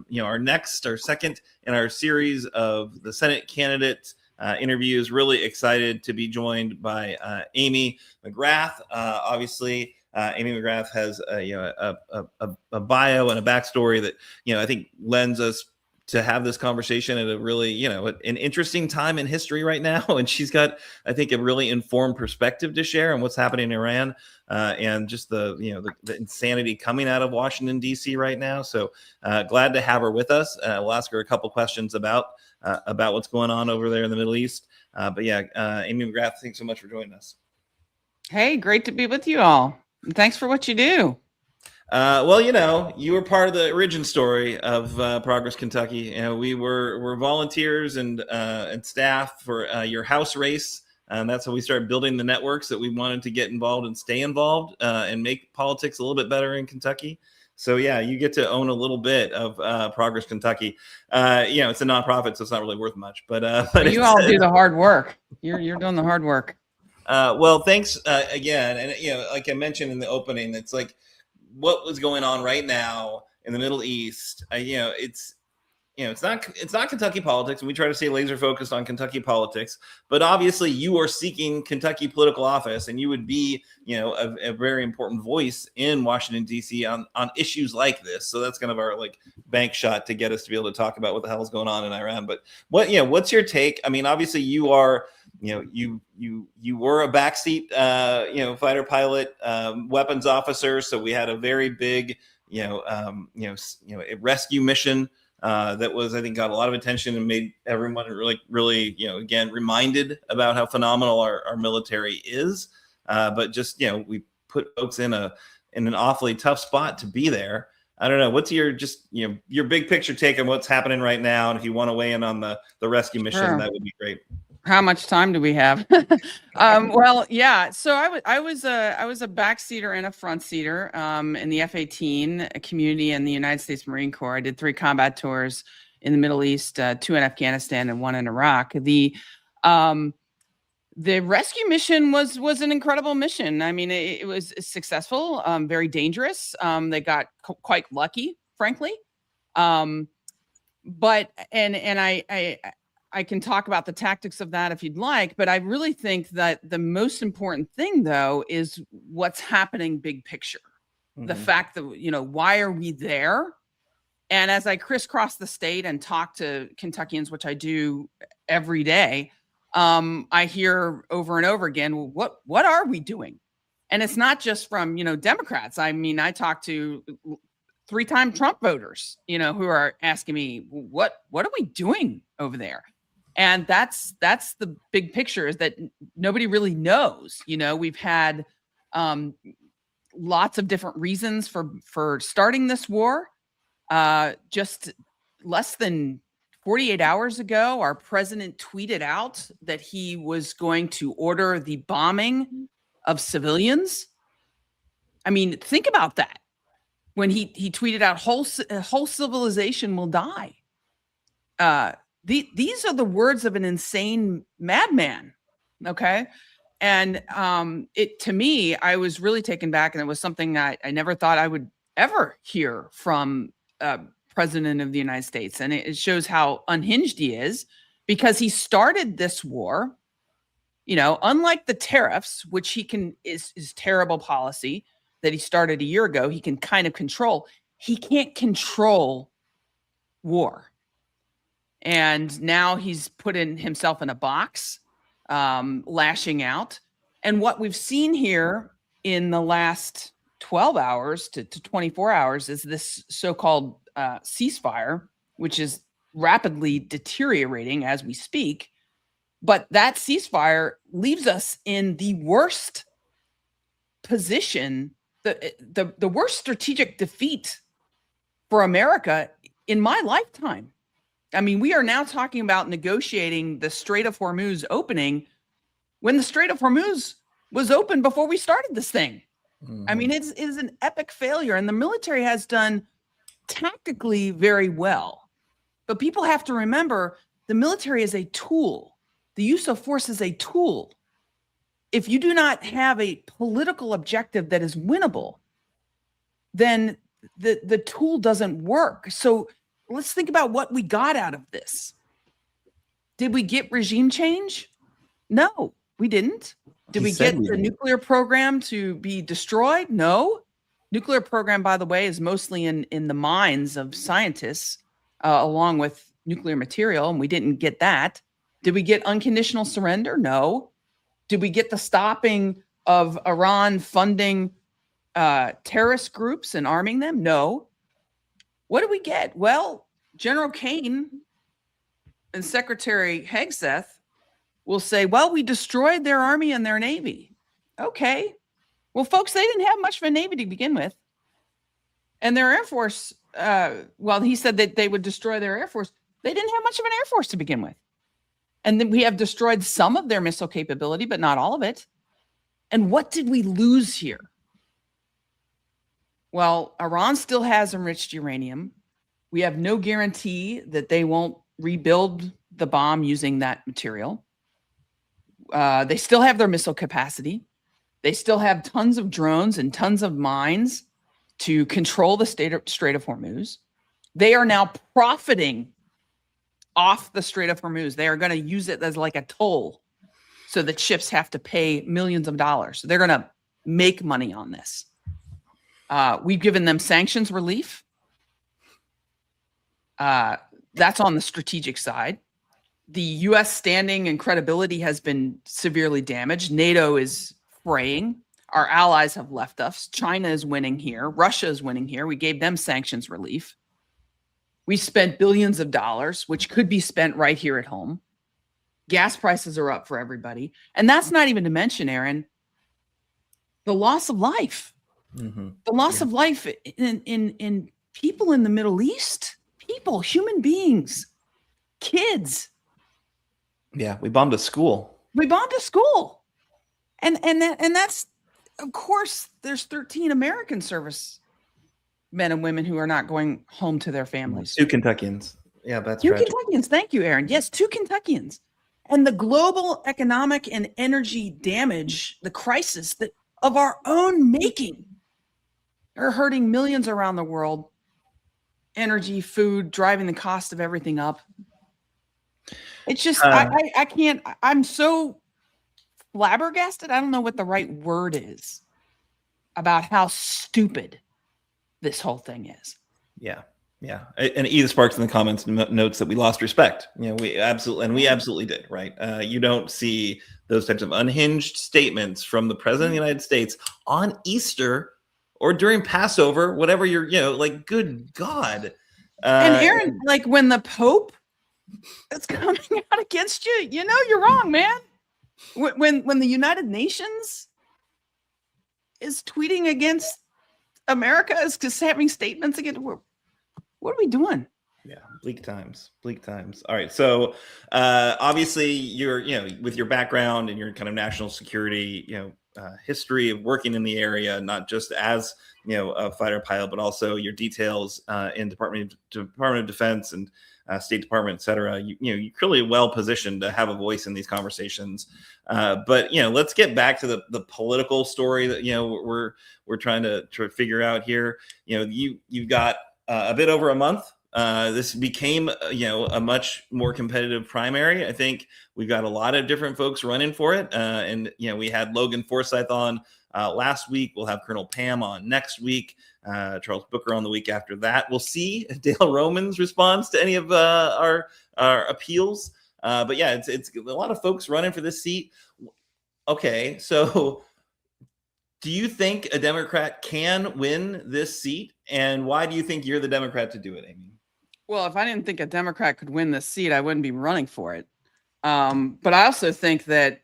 second in our series of the Senate candidates. Interviews. Really excited to be joined by Amy McGrath. Obviously, Amy McGrath has a bio and a backstory that I think lends us to have this conversation at a really, an interesting time in history right now. And she's got, I think, a really informed perspective to share on what's happening in Iran and just the insanity coming out of Washington, D.C. right now. So glad to have her with us. We'll ask her a couple questions about what's going on over there in the Middle East. But yeah, Amy McGrath, thanks so much for joining us. Hey, great to be with you all. And thanks for what you do. Well, you were part of the origin story of Progress Kentucky. We're volunteers and staff for your House race. And that's how we started building the networks that we wanted to get involved and stay involved and make politics a little bit better in Kentucky. So, yeah, you get to own a little bit of Progress Kentucky. It's a nonprofit, so it's not really worth much. But you all do the hard work. You're doing the hard work. Well, thanks again. And, like I mentioned in the opening, it's like what was going on right now in the Middle East. It's not Kentucky politics, and we try to stay laser focused on Kentucky politics. But obviously, you are seeking Kentucky political office, and you would be, a very important voice in Washington D.C. on issues like this. So that's kind of our bank shot to get us to be able to talk about what the hell is going on in Iran. But what's your take? I mean, obviously, you are. You were a backseat, fighter pilot, weapons officer. So we had a very big, a rescue mission that was, I think, got a lot of attention and made everyone really, again, reminded about how phenomenal our military is. But just, we put folks in an awfully tough spot to be there. I don't know. What's your your big picture take on what's happening right now? And if you want to weigh in on the rescue mission, Sure. That would be great. How much time do we have? Well, yeah. So I was a backseater and a front seater in the F-18 community in the United States Marine Corps. I did 3 combat tours in the Middle East, 2 in Afghanistan and 1 in Iraq. The rescue mission was an incredible mission. I mean, it was successful, very dangerous. They got quite lucky, frankly. But I can talk about the tactics of that if you'd like, but I really think that the most important thing, though, is what's happening big picture. Mm-hmm. The fact that, why are we there? And as I crisscross the state and talk to Kentuckians, which I do every day, I hear over and over again, well, what are we doing? And it's not just from, Democrats. I mean, I talk to 3-time Trump voters, who are asking me, what are we doing over there? And that's the big picture, is that nobody really knows. We've had lots of different reasons for starting this war. Just less than 48 hours ago, our president tweeted out that he was going to order the bombing of civilians. I mean, think about that. When he tweeted out, whole civilization will die. These are the words of an insane madman. Okay. And to me, I was really taken back, and it was something I never thought I would ever hear from President of the United States. And it shows how unhinged he is, because he started this war, unlike the tariffs, which is terrible policy that he started a year ago. He can kind of control. He can't control war. And now he's put himself in a box, lashing out. And what we've seen here in the last 12 hours to 24 hours is this so-called ceasefire, which is rapidly deteriorating as we speak. But that ceasefire leaves us in the worst position, the worst strategic defeat for America in my lifetime. I mean, we are now talking about negotiating the Strait of Hormuz opening when the Strait of Hormuz was open before we started this thing. Mm-hmm. I mean, it is an epic failure, and the military has done tactically very well. But people have to remember, the military is a tool. The use of force is a tool. If you do not have a political objective that is winnable, then the tool doesn't work. So let's think about what we got out of this. Did we get regime change? No, we didn't. Did we get the nuclear program to be destroyed? No. Nuclear program, by the way, is mostly in the minds of scientists. along with nuclear material, and we didn't get that. Did we get unconditional surrender? No. Did we get the stopping of Iran funding terrorist groups and arming them? No. What did we get? Well, General Kane and Secretary Hegseth will say, well, we destroyed their army and their navy. Okay. Well, folks, they didn't have much of a navy to begin with. And their Air Force, well, he said that they would destroy their Air Force. They didn't have much of an Air Force to begin with. And then we have destroyed some of their missile capability, but not all of it. And what did we lose here? Well, Iran still has enriched uranium. We have no guarantee that they won't rebuild the bomb using that material. They still have their missile capacity. They still have tons of drones and tons of mines to control the Strait of Hormuz. They are now profiting off the Strait of Hormuz. They are going to use it as like a toll so that ships have to pay millions of dollars. So they're going to make money on this. We've given them sanctions relief. That's on the strategic side. The U.S. standing and credibility has been severely damaged. NATO is fraying. Our allies have left us. China is winning here. Russia is winning here. We gave them sanctions relief. We spent billions of dollars, which could be spent right here at home. Gas prices are up for everybody. And that's not even to mention, Aaron, the loss of life. Mm-hmm. The loss of life in people in the Middle East. People, human beings, kids. Yeah, we bombed a school. We bombed a school. And that's, of course, there's 13 American service men and women who are not going home to their families. 2 Kentuckians. Yeah, that's Two tragic. Kentuckians. Thank you, Aaron. Yes, 2 Kentuckians. And the global economic and energy damage, the crisis that of our own making, are hurting millions around the world. Energy, food, driving the cost of everything up. It's just, I can't, I'm so flabbergasted. I don't know what the right word is about how stupid this whole thing is. Yeah. Yeah. And Edith Sparks in the comments notes that we lost respect. You know, we absolutely did, right? You don't see those types of unhinged statements from the president of the United States on Easter or during Passover, whatever you're, like, good God. And Aaron, like when the Pope is coming out against you, you're wrong, man. When the United Nations is tweeting against America, is just having statements against, what are we doing? Yeah, bleak times. All right, so obviously you're, with your background and your kind of national security, history of working in the area, not just as a fighter pilot, but also your details in Department of Defense and State Department, et cetera. You're clearly well positioned to have a voice in these conversations. But let's get back to the political story that we're trying to figure out here. You've got a bit over a month. This became, a much more competitive primary. I think we've got a lot of different folks running for it. And we had Logan Forsyth on last week. We'll have Colonel Pam on next week. Charles Booker on the week after that. We'll see Dale Roman's response to any of our appeals. But yeah, it's a lot of folks running for this seat. Okay, so do you think a Democrat can win this seat? And why do you think you're the Democrat to do it, Amy? Well, if I didn't think a Democrat could win this seat, I wouldn't be running for it. But I also think that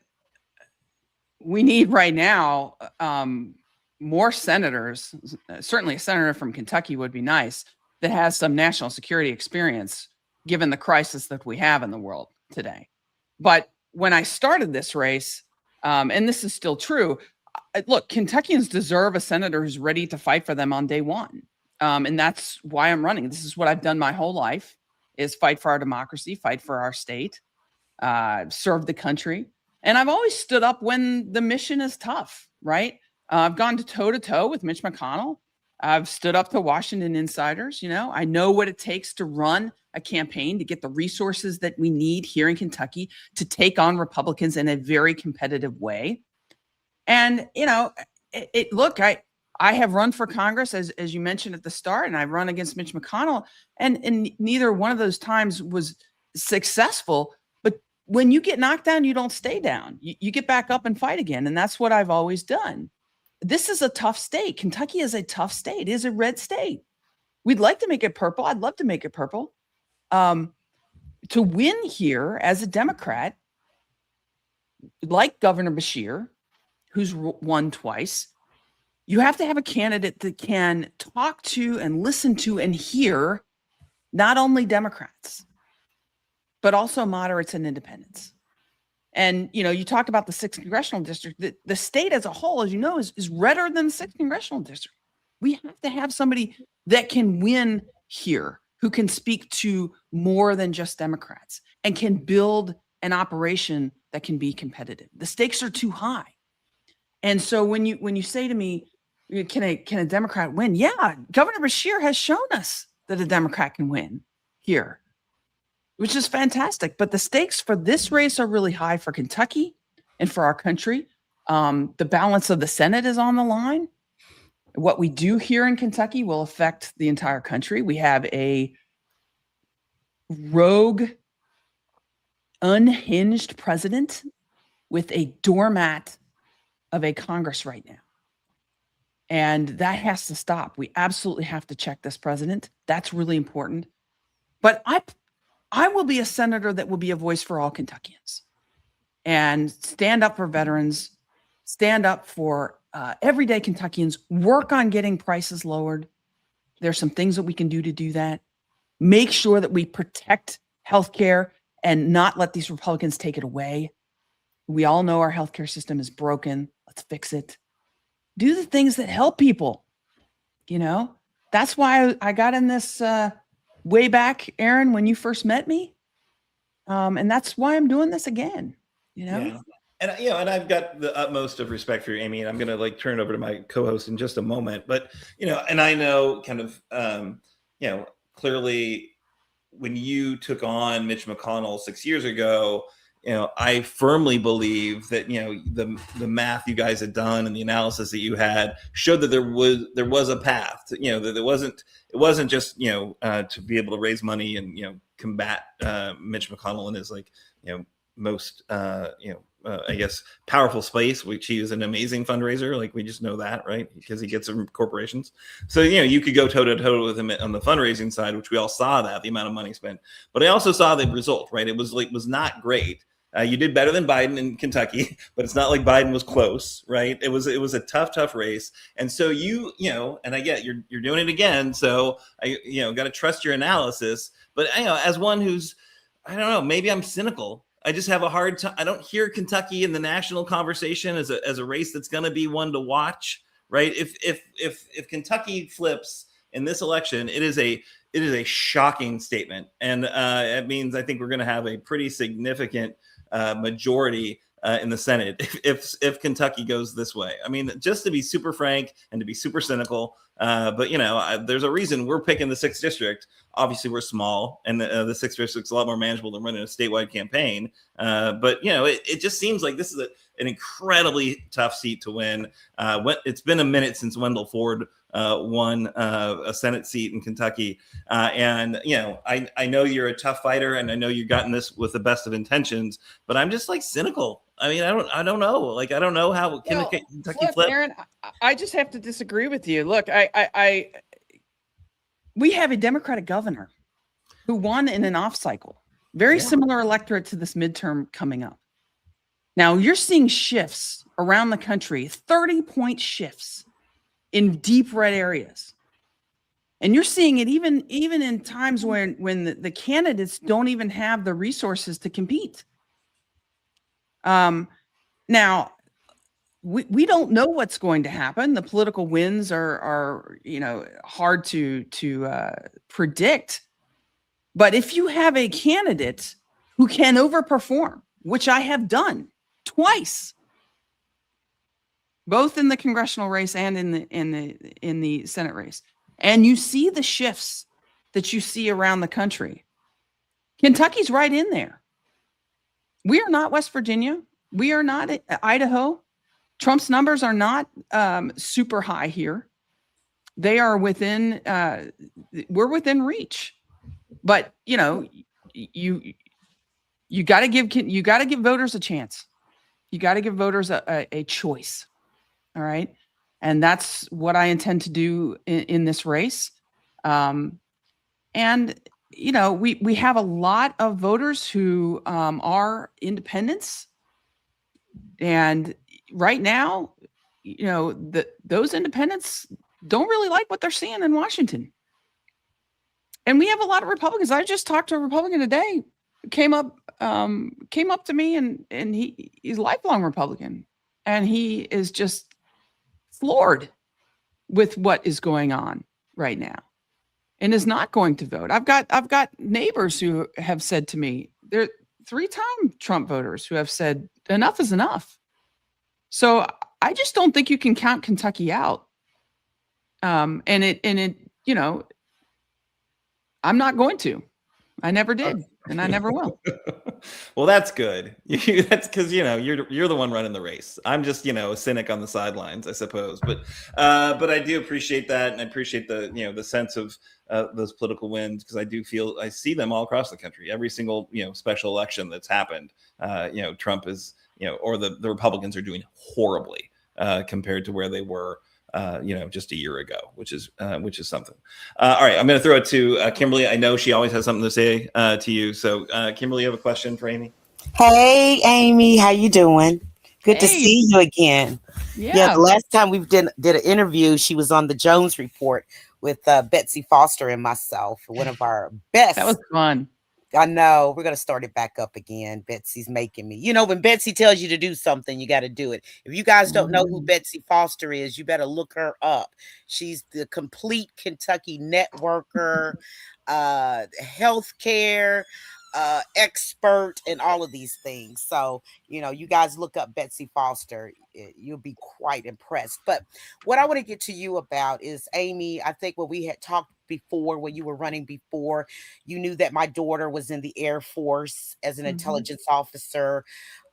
we need right now more senators. Certainly a senator from Kentucky would be nice that has some national security experience, given the crisis that we have in the world today. But when I started this race, and this is still true, look, Kentuckians deserve a senator who's ready to fight for them on day one. And that's why I'm running. This is what I've done my whole life, is fight for our democracy, fight for our state, serve the country. And I've always stood up when the mission is tough, right? I've gone toe-to-toe with Mitch McConnell. I've stood up to Washington insiders. I know what it takes to run a campaign, to get the resources that we need here in Kentucky to take on Republicans in a very competitive way. And, look, I have run for Congress, as you mentioned at the start, and I run against Mitch McConnell, and neither one of those times was successful. But when you get knocked down, you don't stay down. You get back up and fight again, and that's what I've always done. This is a tough state. Kentucky is a tough state. It is a red state. We'd like to make it purple. I'd love to make it purple. To win here as a Democrat, like Governor Beshear, who's won twice, you have to have a candidate that can talk to and listen to and hear not only Democrats, but also moderates and independents. And, you talk about the 6th congressional district. The state as a whole, as you know, is redder than the 6th congressional district. We have to have somebody that can win here, who can speak to more than just Democrats and can build an operation that can be competitive. The stakes are too high. And so when you say to me, can a Democrat win? Yeah, Governor Beshear has shown us that a Democrat can win here, which is fantastic. But the stakes for this race are really high for Kentucky and for our country. The balance of the Senate is on the line. What we do here in Kentucky will affect the entire country. We have a rogue, unhinged president with a doormat of a Congress right now. And that has to stop. We absolutely have to check this president. That's really important. But I will be a senator that will be a voice for all Kentuckians and stand up for veterans, stand up for everyday Kentuckians, work on getting prices lowered. There's some things that we can do to do that. Make sure that we protect healthcare and not let these Republicans take it away. We all know our healthcare system is broken. Let's fix it. Do the things that help people. That's why I got in this way back, Aaron, when you first met me. And that's why I'm doing this again, Yeah. And and I've got the utmost of respect for you, Amy, and I'm going to turn it over to my co-host in just a moment. But and I know kind of clearly when you took on Mitch McConnell 6 years ago, I firmly believe that the math you guys had done and the analysis that you had showed that there was a path. That it wasn't just to be able to raise money and combat Mitch McConnell in his most I guess powerful space, which he is an amazing fundraiser. We just know that, right? Because he gets it from corporations. So you could go toe to toe with him on the fundraising side, which we all saw that the amount of money spent. But I also saw the result, right? It was not great. You did better than Biden in Kentucky, but it's not like Biden was close, right? It was a tough race. And so and I get you're doing it again. So I got to trust your analysis. But as one who's, I don't know, maybe I'm cynical. I just have a hard time. I don't hear Kentucky in the national conversation as a race that's going to be one to watch, right? If Kentucky flips in this election, it is a shocking statement, and it means I think we're going to have a pretty significant majority in the Senate if Kentucky goes this way. I mean, just to be super frank and to be super cynical, but there's a reason we're picking the 6th district. Obviously, we're small, and the 6th district's a lot more manageable than running a statewide campaign. But it just seems like this is an incredibly tough seat to win. It's been a minute since Wendell Ford won a Senate seat in Kentucky, and I know you're a tough fighter, and I know you've gotten this with the best of intentions, but I'm just cynical. I mean, I don't know. I don't know how Kentucky flip. Aaron, I just have to disagree with you. Look, we have a Democratic governor who won in an off cycle, very similar electorate to this midterm coming up. Now you're seeing shifts around the country, 30-point shifts in deep red areas. And you're seeing it even in times when the candidates don't even have the resources to compete. Now we don't know what's going to happen. The political winds are hard to predict. But if you have a candidate who can overperform, which I have done twice, both in the congressional race and in the Senate race, and you see the shifts that you see around the country, Kentucky's right in there. We are not West Virginia. We are not Idaho. Trump's numbers are not super high here. they are within, we're within reach. But, you know, you got to give voters a chance. You got to give voters a choice. All right. And that's what I intend to do in this race. And, you know, we have a lot of voters who are independents. And right now, you know, those independents don't really like what they're seeing in Washington. And we have a lot of Republicans. I just talked to a Republican today, came up to me, and he's a lifelong Republican, and he is just floored with what is going on right now, and is not going to vote. I've got neighbors who have said to me, they're 3-time Trump voters who have said enough is enough. So I just don't think you can count Kentucky out. And it, you know, I'm not going to. I never did, and I never will. Well, that's good. That's because, you know, you're the one running the race. I'm just, you know, a cynic on the sidelines, I suppose. But I do appreciate that, and I appreciate the, you know, the sense of those political wins, because I see them all across the country. Every single, you know, special election that's happened, you know, Trump is, you know, or the Republicans are doing horribly compared to where they were, you know, just a year ago, which is something. All right, I'm going to throw it to Kimberly. I know she always has something to say to you. So, Kimberly, you have a question for Amy? Hey, Amy, how you doing? Good to Hey. see you again. Yeah. The last time we did an interview, she was on the Jones Report with Betsy Foster and myself, one of our best. That was fun. I know. We're going to start it back up again. Betsy's making me. You know, when Betsy tells you to do something, you got to do it. If you guys don't know who Betsy Foster is, you better look her up. She's the complete Kentucky networker, healthcare expert, and all of these things. So, you know, you guys look up Betsy Foster. You'll be quite impressed. But what I want to get to you about is, Amy, I think when we had talked before, when you were running before, you knew that my daughter was in the Air Force as an intelligence officer.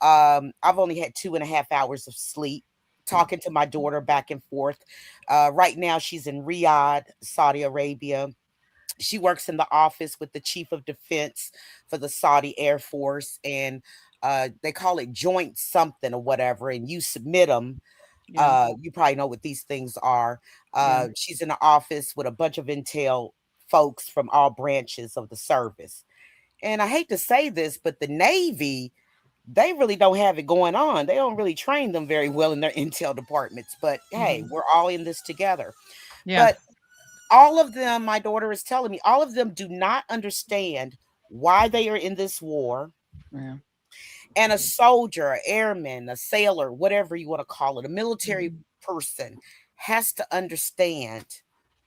I've only had 2.5 hours of sleep talking to my daughter back and forth. Right now, she's in Riyadh, Saudi Arabia. She works in the office with the chief of defense for the Saudi Air Force, and they call it joint something or whatever, and you submit them. Yeah. You probably know what these things are. Yeah. She's in the office with a bunch of intel folks from all branches of the service. And I hate to say this, but the Navy, they really don't have it going on. They don't really train them very well in their intel departments. But hey, we're all in this together. Yeah. But all of them, my daughter is telling me, all of them do not understand why they are in this war. Yeah. And a soldier, an airman, a sailor, whatever you want to call it, a military person has to understand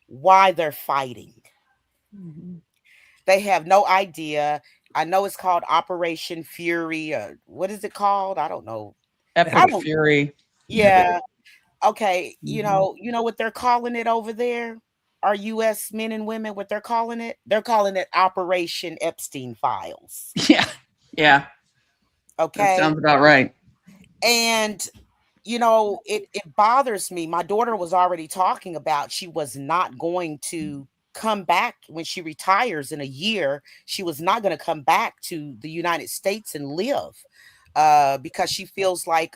why they're fighting. They have no idea. I know it's called Operation Fury. What is it called? I don't know. Epic Fury. Yeah. Okay. You know what they're calling it over there? Our U.S. men and women, what they're calling it? They're calling it Operation Epstein Files. Yeah. Yeah. Okay. That sounds about right. And, you know, it bothers me. My daughter was already talking about she was not going to come back when she retires in a year. She was not going to come back to the United States and live because she feels like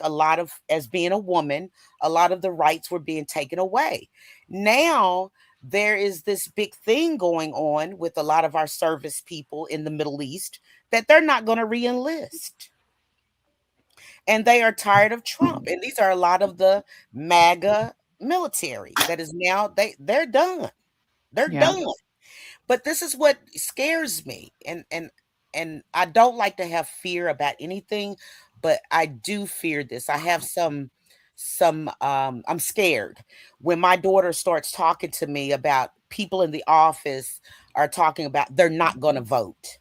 as being a woman, a lot of the rights were being taken away. Now, there is this big thing going on with a lot of our service people in the Middle East that they're not going to re-enlist. And they are tired of Trump. And these are a lot of the MAGA military that is now, they're done. They're done. But this is what scares me. And I don't like to have fear about anything, but I do fear this. I have I'm scared when my daughter starts talking to me about people in the office are talking about they're not going to vote.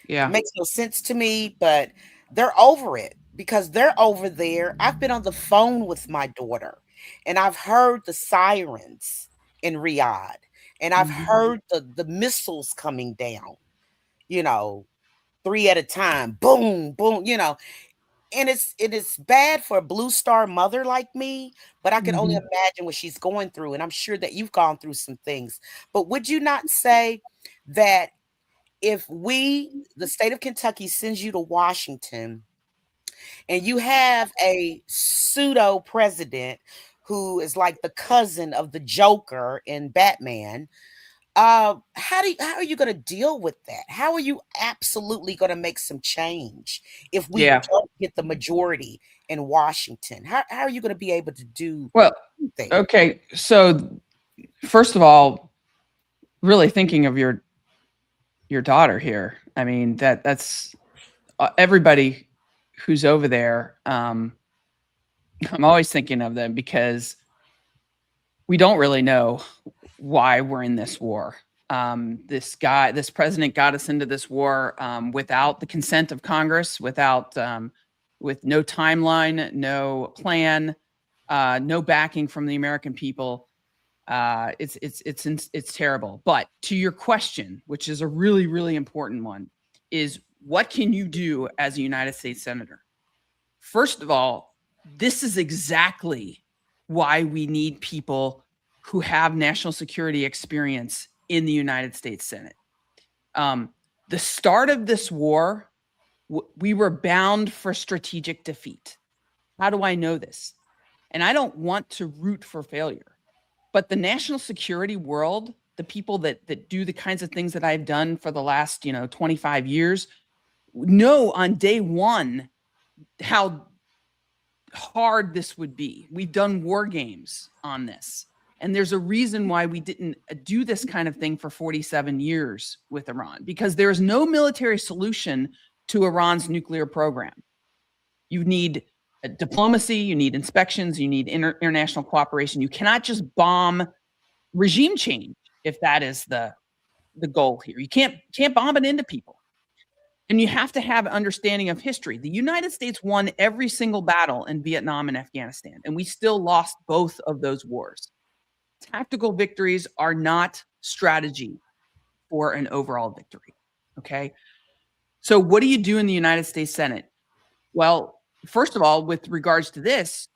Yeah. It makes no sense to me, but they're over it because they're over there. I've been on the phone with my daughter and I've heard the sirens in Riyadh and I've heard the missiles coming down, 3 at a time, boom, boom, and it's bad for a blue star mother like me, but I can only Mhm. imagine what she's going through, and I'm sure that you've gone through some things. But would you not say that if the state of Kentucky sends you to Washington and you have a pseudo president who is like the cousin of the Joker in Batman, how are you going to deal with that? How are you absolutely going to make some change if we Yeah. don't get the majority in Washington? How are you going to be able to do Well, anything? okay. So first of all, really thinking of your daughter here. I mean, that's everybody who's over there. I'm always thinking of them because we don't really know why we're in this war. This president got us into this war without the consent of Congress, with no timeline, no plan, no backing from the American people. It's terrible. But to your question, which is a really, really important one, is what can you do as a United States Senator? First of all, this is exactly why we need people who have national security experience in the United States Senate. The start of this war, we were bound for strategic defeat. How do I know this? And I don't want to root for failure, but the national security world, the people that do the kinds of things that I've done for the last 25 years, know on day one how hard this would be. We've done war games on this. And there's a reason why we didn't do this kind of thing for 47 years with Iran, because there is no military solution to Iran's nuclear program. You need diplomacy, you need inspections, you need international cooperation. You cannot just bomb regime change if that is the goal here. You can't bomb it into people. And you have to have an understanding of history. The United States won every single battle in Vietnam and Afghanistan, and we still lost both of those wars. Tactical victories are not strategy for an overall victory. Okay. So what do you do in the United States Senate? Well, first of all, with regards to this,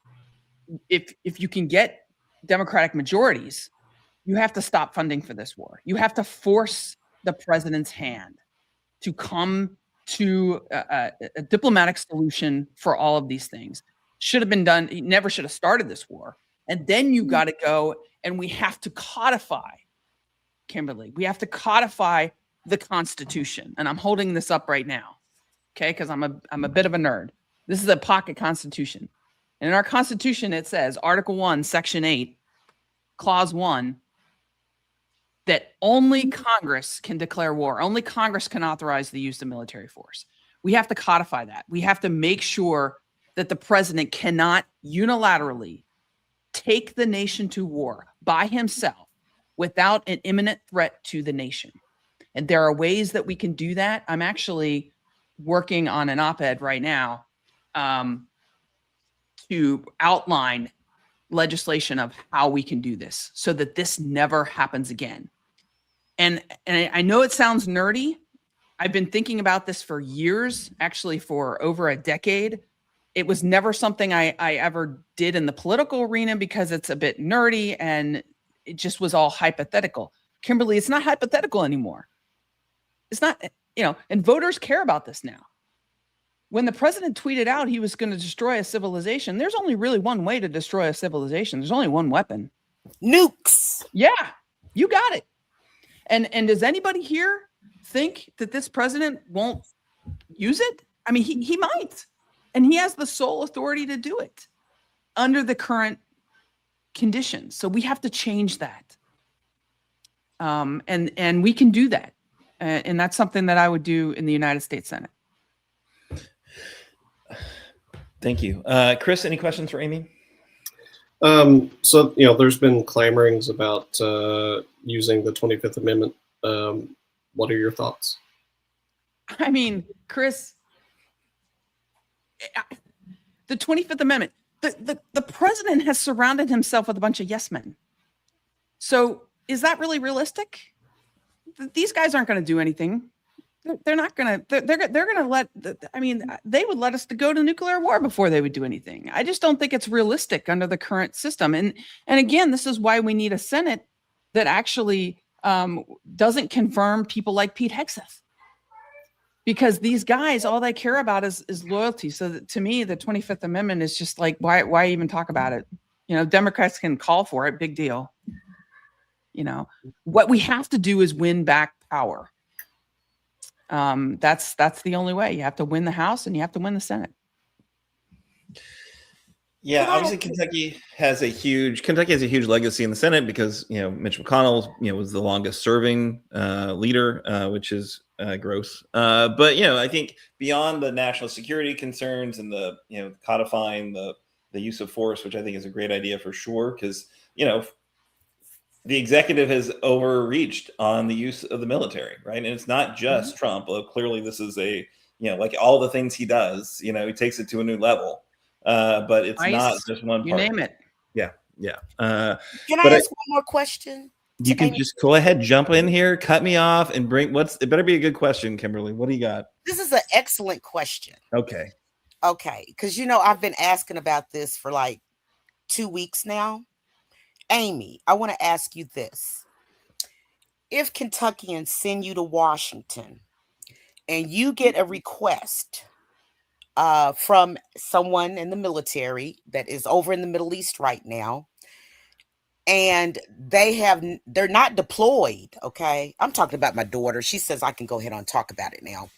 if you can get Democratic majorities, you have to stop funding for this war. You have to force the president's hand to come to a diplomatic solution for all of these things. Should have been done. He never should have started this war. And then you got to go and we have to codify, Kimberly, we have to codify the Constitution. And I'm holding this up right now, okay, because I'm a bit of a nerd. This is a pocket Constitution. And in our Constitution, it says, Article 1, Section 8, Clause 1, that only Congress can declare war. Only Congress can authorize the use of military force. We have to codify that. We have to make sure that the president cannot unilaterally take the nation to war by himself without an imminent threat to the nation. And there are ways that we can do that. I'm actually working on an op-ed right now to outline legislation of how we can do this so that this never happens again. And I know it sounds nerdy. I've been thinking about this for years, actually for over a decade. It was never something I ever did in the political arena because it's a bit nerdy and it just was all hypothetical. Kimberly, it's not hypothetical anymore. It's not, and voters care about this now. When the president tweeted out he was going to destroy a civilization, there's only really one way to destroy a civilization. There's only one weapon. Nukes. Yeah, you got it. And does anybody here think that this president won't use it? I mean, he might. And he has the sole authority to do it under the current conditions. So we have to change that. And we can do that. And that's something that I would do in the United States Senate. Thank you. Chris, any questions for Amy? So, there's been clamorings about using the 25th Amendment. What are your thoughts? I mean, Chris, the 25th Amendment, the president has surrounded himself with a bunch of yes men. So is that really realistic? These guys aren't going to do anything. they're not gonna they're gonna let I mean, they would let us to go to nuclear war before they would do anything. I just don't think it's realistic under the current system. And again, this is why we need a Senate that actually doesn't confirm people like Pete Hegseth, because these guys, all they care about is loyalty. So that, to me, the 25th Amendment is just like, why even talk about it? You know, Democrats can call for it, big deal. You know, what we have to do is win back power. That's the only way. You have to win the House and you have to win the Senate. Yeah, obviously Kentucky has a huge legacy in the Senate because, you know, Mitch McConnell, you know, was the longest serving leader, which is gross. But, you know, I think beyond the national security concerns and the, you know, codifying the use of force, which I think is a great idea for sure, because, you know, the executive has overreached on the use of the military, right? And it's not just Trump. Although clearly this is a, you know, like all the things he does, you know, he takes it to a new level. But it's not just one part. You name it. Yeah. Can I ask one more question? You can just go ahead, jump in here, cut me off, and bring it better be a good question, Kimberly. What do you got? This is an excellent question. Okay. Because, you know, I've been asking about this for like 2 weeks now. Amy, I want to ask you this. If Kentuckians send you to Washington and you get a request from someone in the military that is over in the Middle East right now, and they're not deployed, okay? I'm talking about my daughter. She says I can go ahead and talk about it now.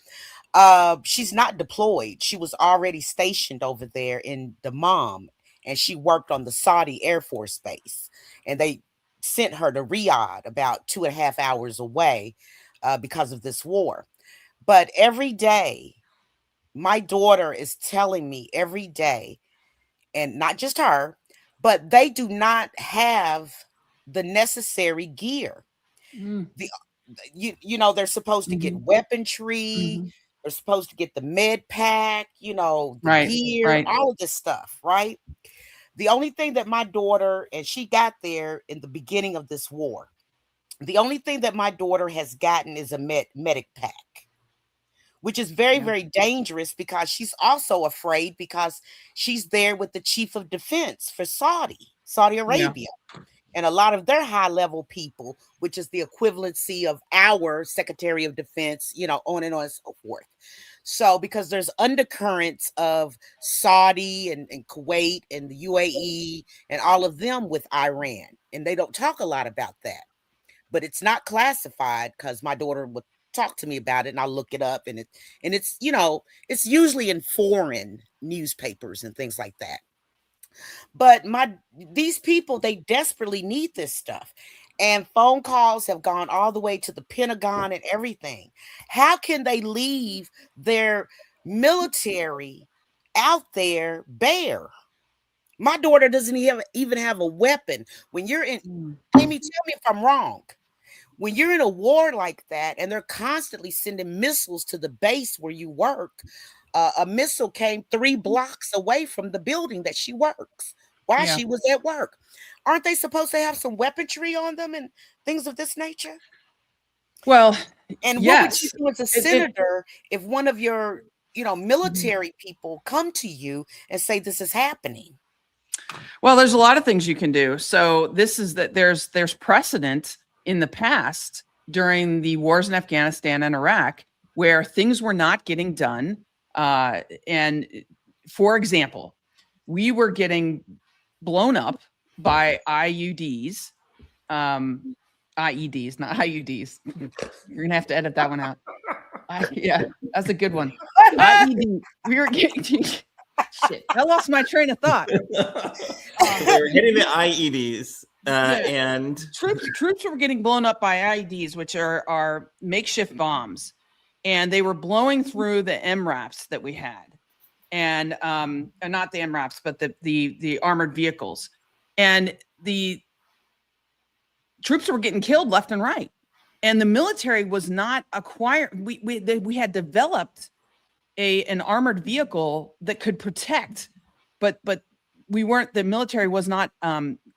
She's not deployed. She was already stationed over there in Dammam, and she worked on the Saudi Air Force Base. And they sent her to Riyadh, about 2.5 hours away, because of this war. But every day, my daughter is telling me every day, and not just her, but they do not have the necessary gear. You know, they're supposed to get weaponry. They're supposed to get the med pack, you know, the gear, all of this stuff, right? The only thing that my daughter, and she got there in the beginning of this war, the only thing that my daughter has gotten is a medic pack, which is very, very dangerous because she's also afraid because she's there with the chief of defense for Saudi Arabia. And a lot of their high level people, which is the equivalency of our Secretary of Defense, you know, on and so forth. So because there's undercurrents of Saudi and Kuwait and the UAE and all of them with Iran. And they don't talk a lot about that. But it's not classified because my daughter would talk to me about it and I'll look it up. And it's, you know, it's usually in foreign newspapers and things like that. But these people, they desperately need this stuff. And phone calls have gone all the way to the Pentagon and everything. How can they leave their military out there bare? My daughter doesn't even have a weapon. When you're in, Amy, tell me if I'm wrong. When you're in a war like that and they're constantly sending missiles to the base where you work, a missile came 3 blocks away from the building that she works while she was at work. Aren't they supposed to have some weaponry on them and things of this nature? Well, and what would you do as a senator if one of your, you know, military people come to you and say this is happening? Well, there's a lot of things you can do. So this is that there's precedent in the past during the wars in Afghanistan and Iraq where things were not getting done. And for example, we were getting blown up by IUDs, IEDs, not IUDs. You're gonna have to edit that one out. Yeah, that's a good one. IED. We were getting shit. I lost my train of thought. They were hitting the IEDs, and troops were getting blown up by IEDs, which are makeshift bombs, and they were blowing through the MRAPs that we had, and not the MRAPs, but the armored vehicles. And the troops were getting killed left and right. And the military was not acquired. We had developed an armored vehicle that could protect, but we weren't, the military was not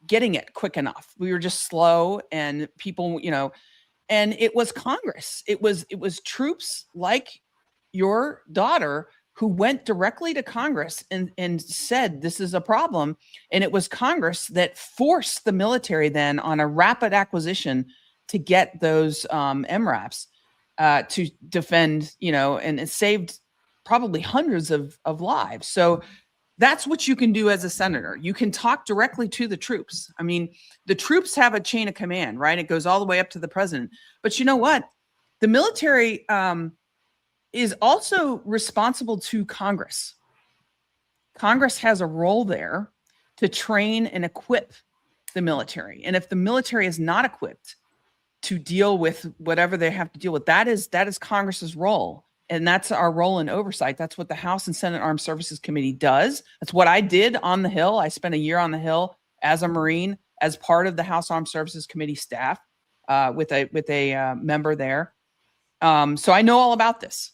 getting it quick enough. We were just slow, and people, you know, And it was Congress. It was troops like your daughter who went directly to Congress and said, this is a problem. And it was Congress that forced the military then on a rapid acquisition to get those MRAPs to defend, and it saved probably hundreds of lives. So that's what you can do as a senator. You can talk directly to the troops. I mean, the troops have a chain of command, right? It goes all the way up to the president. But you know what? The military is also responsible to Congress. Congress has a role there to train and equip the military. And if the military is not equipped to deal with whatever they have to deal with, that is Congress's role. And that's our role in oversight. That's what the House and Senate Armed Services Committee does. That's what I did on the Hill. I spent a year on the Hill as a Marine, as part of the House Armed Services Committee staff, with a member there. So I know all about this.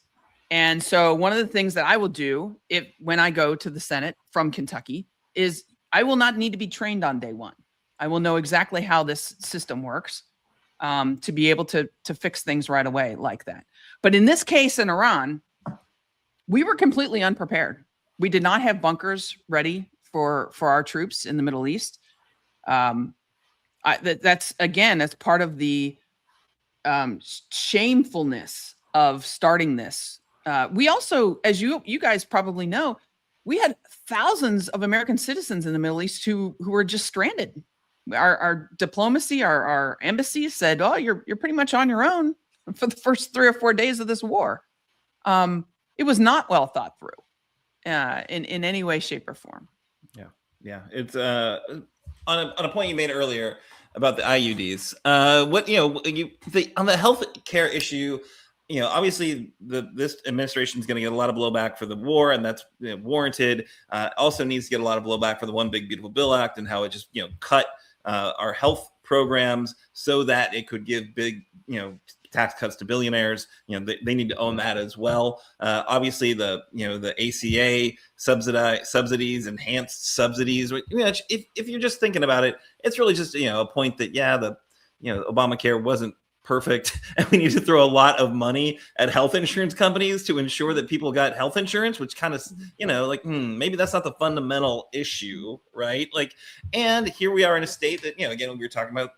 And so one of the things that I will do when I go to the Senate from Kentucky is I will not need to be trained on day one. I will know exactly how this system works to be able to fix things right away like that. But in this case in Iran, we were completely unprepared. We did not have bunkers ready for our troops in the Middle East. That's part of the shamefulness of starting this. We also, as you guys probably know, we had thousands of American citizens in the Middle East who were just stranded. Our diplomacy, our embassies said, "Oh, you're pretty much on your own for the first 3 or 4 days of this war." It was not well thought through in any way, shape, or form. Yeah. It's on a point you made earlier about the IUDs. On the health care issue, obviously this administration is going to get a lot of blowback for the war, and that's warranted. Also needs to get a lot of blowback for the One Big Beautiful Bill Act and how it just cut our health programs so that it could give big tax cuts to billionaires. They need to own that as well. Obviously the ACA subsidies, enhanced subsidies. If you're just thinking about it, it's really just a point that Obamacare wasn't perfect, and we need to throw a lot of money at health insurance companies to ensure that people got health insurance, which kind of maybe that's not the fundamental issue, right? And here we are in a state that again, we were talking about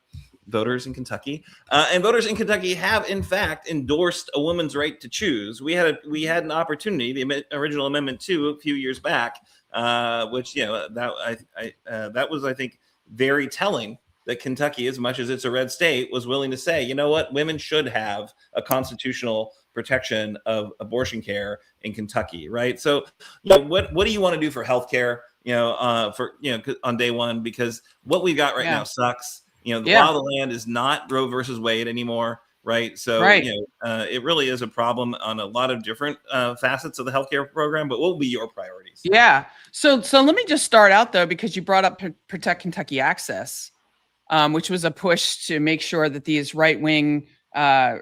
voters in Kentucky, and voters in Kentucky have in fact endorsed a woman's right to choose. We had an opportunity, the original Amendment 2 a few years back, which that was, I think, very telling that Kentucky, as much as it's a red state, was willing to say, you know what, women should have a constitutional protection of abortion care in Kentucky, right? So, what do you want to do for healthcare, on day one? Because what we've got right now sucks. The law of the land is not Roe versus Wade anymore, right? So, it really is a problem on a lot of different facets of the healthcare program. But what will be your priorities? Yeah. So let me just start out though, because you brought up Protect Kentucky Access, which was a push to make sure that these right-wing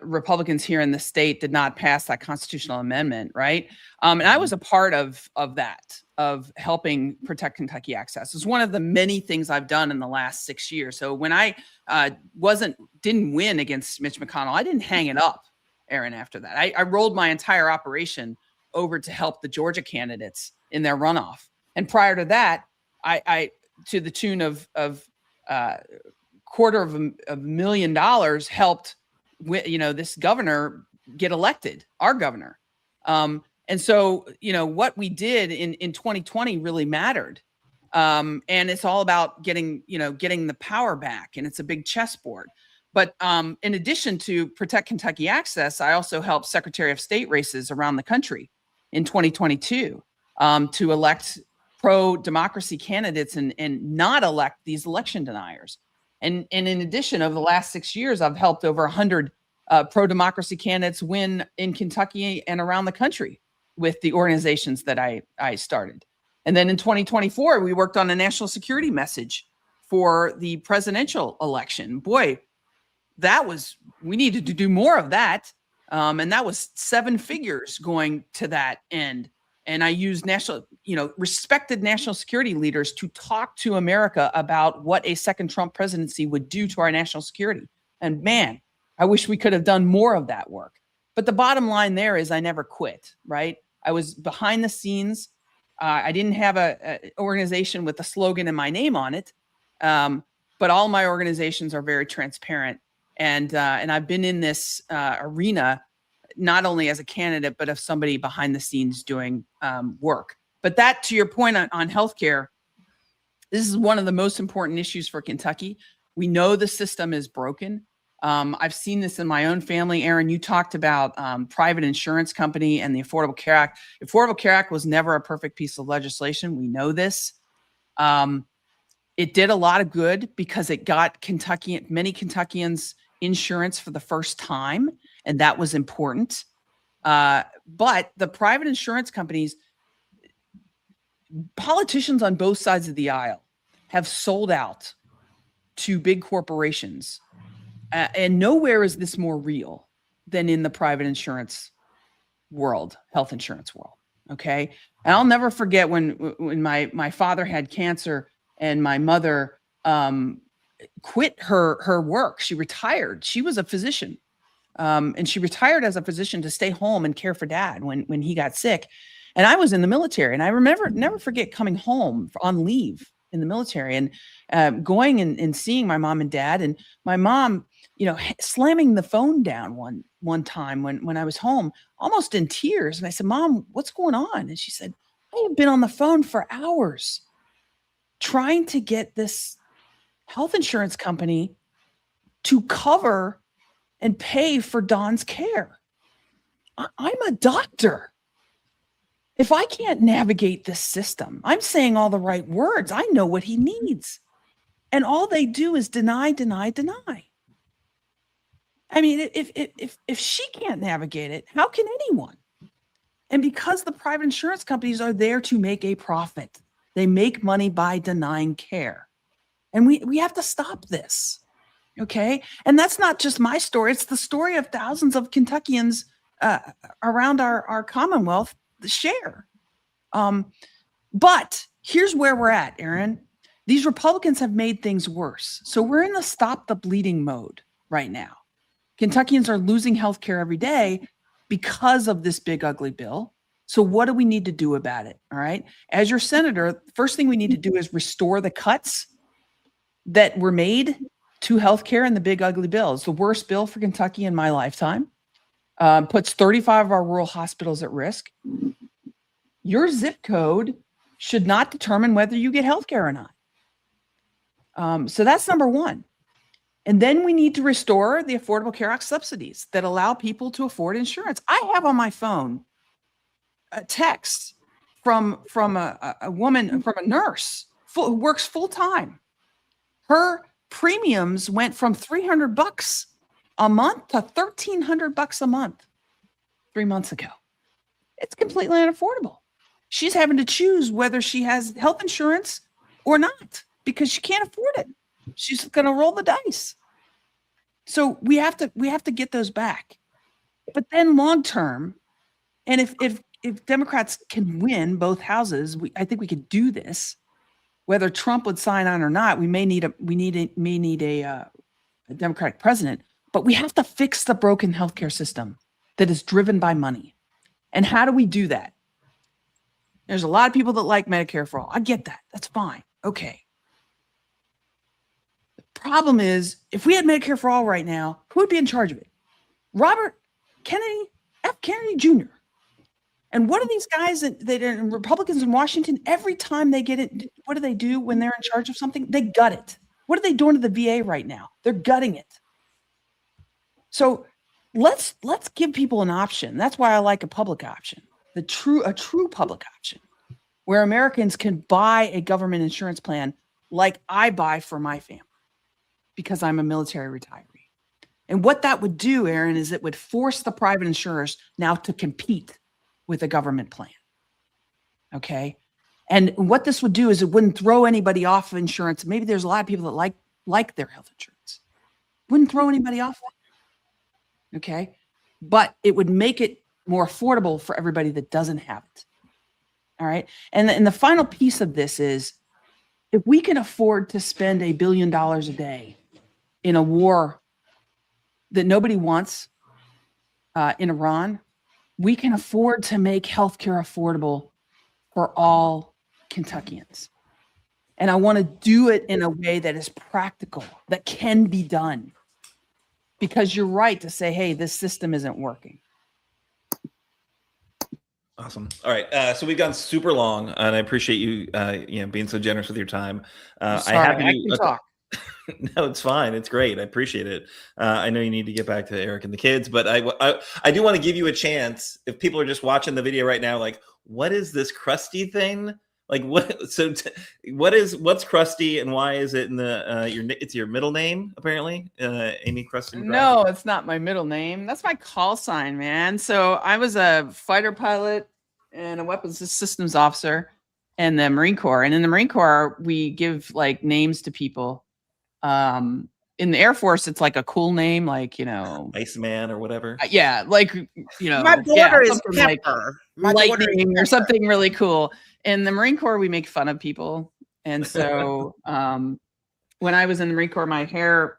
Republicans here in the state did not pass that constitutional amendment, right? And I was a part of that, of helping Protect Kentucky Access. It's one of the many things I've done in the last 6 years. So when I didn't win against Mitch McConnell, I didn't hang it up, Aaron, after that. I rolled my entire operation over to help the Georgia candidates in their runoff. And prior to that, I to the tune of $250,000 helped this governor get elected, our governor. And so, what we did in 2020 really mattered. And it's all about getting the power back, and it's a big chessboard. But in addition to Protect Kentucky Access, I also helped Secretary of State races around the country in 2022 to elect pro-democracy candidates and not elect these election deniers. And in addition, over the last 6 years, I've helped over 100 pro-democracy candidates win in Kentucky and around the country with the organizations that I started. And then in 2024, we worked on a national security message for the presidential election. Boy, we needed to do more of that. And that was 7 figures going to that end. And I used respected national security leaders to talk to America about what a second Trump presidency would do to our national security. And man, I wish we could have done more of that work. But the bottom line there is I never quit, right? I was behind the scenes. I didn't have a organization with a slogan and my name on it. But all my organizations are very transparent. And I've been in this arena, not only as a candidate, but of somebody behind the scenes doing work. But that, to your point on healthcare, this is one of the most important issues for Kentucky. We know the system is broken. I've seen this in my own family. Aaron, you talked about private insurance company and the Affordable Care Act. The Affordable Care Act was never a perfect piece of legislation. We know this. It did a lot of good because it got many Kentuckians insurance for the first time, and that was important. But the private insurance companies, politicians on both sides of the aisle have sold out to big corporations. And nowhere is this more real than in the private insurance world, health insurance world. Okay. And I'll never forget when my father had cancer and my mother quit her work. She retired. She was a physician. And she retired as a physician to stay home and care for dad when he got sick. And I was in the military. And I never forget coming home on leave in the military and going and seeing my mom and dad, and my mom, slamming the phone down one time when I was home, almost in tears. And I said, "Mom, what's going on?" And she said, "I have been on the phone for hours trying to get this health insurance company to cover and pay for Don's care. I'm a doctor. If I can't navigate this system, I'm saying all the right words. I know what he needs. And all they do is deny, deny, deny." I mean, if she can't navigate it, how can anyone? And because the private insurance companies are there to make a profit, they make money by denying care. And we have to stop this. Okay. And that's not just my story. It's the story of thousands of Kentuckians around our Commonwealth that share. But here's where we're at, Aaron. These Republicans have made things worse. So we're in the stop the bleeding mode right now. Kentuckians are losing health care every day because of this big, ugly bill. So what do we need to do about it? All right. As your senator, first thing we need to do is restore the cuts that were made to healthcare in the big, ugly bill. It's the worst bill for Kentucky in my lifetime. Puts 35 of our rural hospitals at risk. Your zip code should not determine whether you get healthcare or not. So that's number one. And then we need to restore the Affordable Care Act subsidies that allow people to afford insurance. I have on my phone a text from a woman, from a nurse who works full time. Her premiums went from $300 a month to $1,300 a month 3 months ago. It's completely unaffordable. She's having to choose whether she has health insurance or not because she can't afford it. She's going to roll the dice. So we have to get those back. But then long term, and if Democrats can win both houses, I think we could do this. Whether Trump would sign on or not, we may need a Democratic president. But we have to fix the broken healthcare system that is driven by money. And how do we do that? There's a lot of people that like Medicare for all. I get that. That's fine. Okay. The problem is, if we had Medicare for all right now, who would be in charge of it? Robert Kennedy, F. Kennedy Jr. And what are these guys that are Republicans in Washington? Every time they get it, what do they do when they're in charge of something? They gut it. What are they doing to the VA right now? They're gutting it. So let's give people an option. That's why I like a public option, a true public option, where Americans can buy a government insurance plan like I buy for my family because I'm a military retiree. And what that would do, Aaron, is it would force the private insurers now to compete with a government plan. Okay. And what this would do is it wouldn't throw anybody off of insurance. Maybe there's a lot of people that like their health insurance. Wouldn't throw anybody off that. Okay. But it would make it more affordable for everybody that doesn't have it. All right. And the final piece of this is, if we can afford to spend $1 billion a day in a war that nobody wants in Iran, we can afford to make healthcare affordable for all Kentuckians. And I want to do it in a way that is practical, that can be done. Because you're right to say, hey, this system isn't working. Awesome. All right. So we've gone super long, and I appreciate you, being so generous with your time. Sorry, I have I you. can talk. No, it's fine. It's great. I appreciate it. I know you need to get back to Eric and the kids, but I do want to give you a chance. If people are just watching the video right now, like, what is this crusty thing? Like, what? So, what's crusty, and why is it in the it's your middle name apparently, Amy Crusty McGrath? No, it's not my middle name. That's my call sign, man. So I was a fighter pilot and a weapons systems officer in the Marine Corps. And in the Marine Corps, we give like names to people. In the Air Force, it's like a cool name, like, Iceman or whatever. Yeah, like, My daughter is something like Pepper. My daughter is lightning or Pepper. something really cool. In the Marine Corps, we make fun of people. And so when I was in the Marine Corps, my hair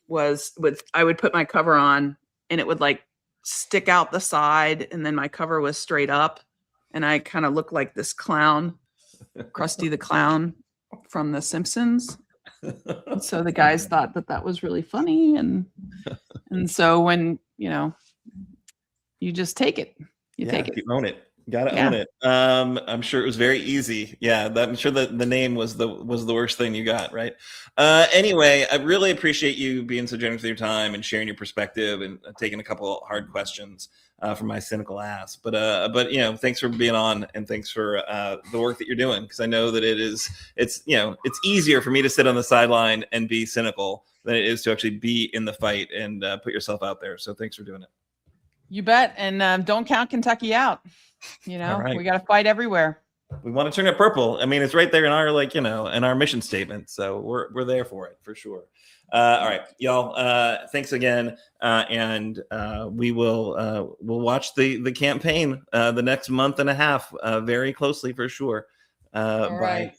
I would put my cover on and it would like stick out the side, and then my cover was straight up, and I kind of looked like this clown, Krusty the Clown from The Simpsons. So the guys thought that was really funny, and so when you just take it, take it. You own it. Gotta own it. I'm sure it was very easy. Yeah, I'm sure that the name was the worst thing you got, right? Anyway, I really appreciate you being so generous with your time and sharing your perspective and taking a couple hard questions from my cynical ass. But thanks for being on, and thanks for the work that you're doing, because I know that it's easier for me to sit on the sideline and be cynical than it is to actually be in the fight and put yourself out there. So thanks for doing it. You bet. And don't count Kentucky out. Right. We got to fight everywhere. We want to turn it purple. I mean, it's right there in our in our mission statement. So we're there for it for sure. All right, y'all. Thanks again. And we'll watch the campaign the next month and a half very closely for sure. All right.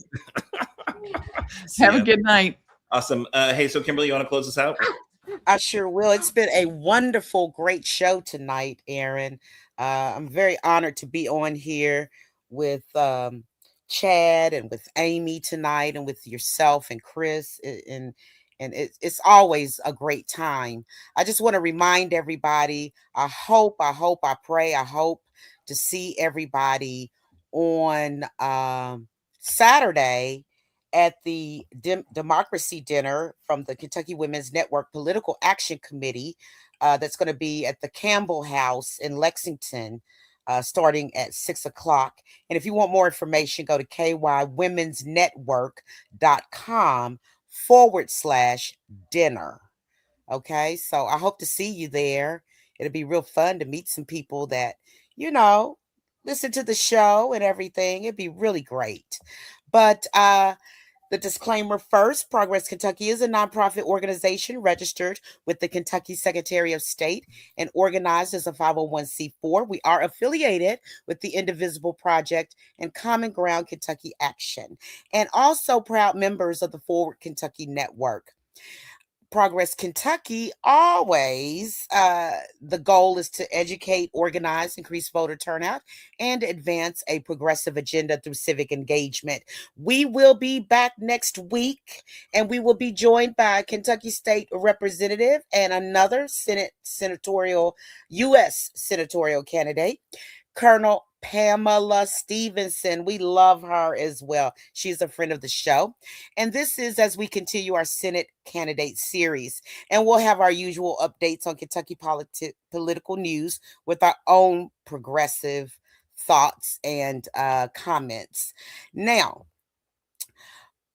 Have a good night. Awesome. Hey, so Kimberly, you want to close us out? I sure will. It's been a wonderful, great show tonight, Aaron. I'm very honored to be on here with Chad and with Amy tonight, and with yourself and Chris, and it's always a great time. I just want to remind everybody, I pray to see everybody on Saturday at the Democracy Dinner from the Kentucky Women's Network Political Action Committee. That's going to be at the Campbell House in Lexington, starting at 6:00. And if you want more information, go to kywomensnetwork.com/dinner. Okay, so I hope to see you there. It'll be real fun to meet some people that, listen to the show and everything. It'd be really great. But the disclaimer first, Progress Kentucky is a nonprofit organization registered with the Kentucky Secretary of State and organized as a 501c4. We are affiliated with the Indivisible Project and Common Ground Kentucky Action, and also proud members of the Forward Kentucky Network. Progress Kentucky, always the goal is to educate, organize, increase voter turnout, and advance a progressive agenda through civic engagement. We will be back next week, and we will be joined by a Kentucky State Representative and another U.S. senatorial candidate, Colonel Pamela Stevenson. We love her as well. She's a friend of the show. And this is as we continue our Senate candidate series. And we'll have our usual updates on Kentucky political news with our own progressive thoughts and comments. Now,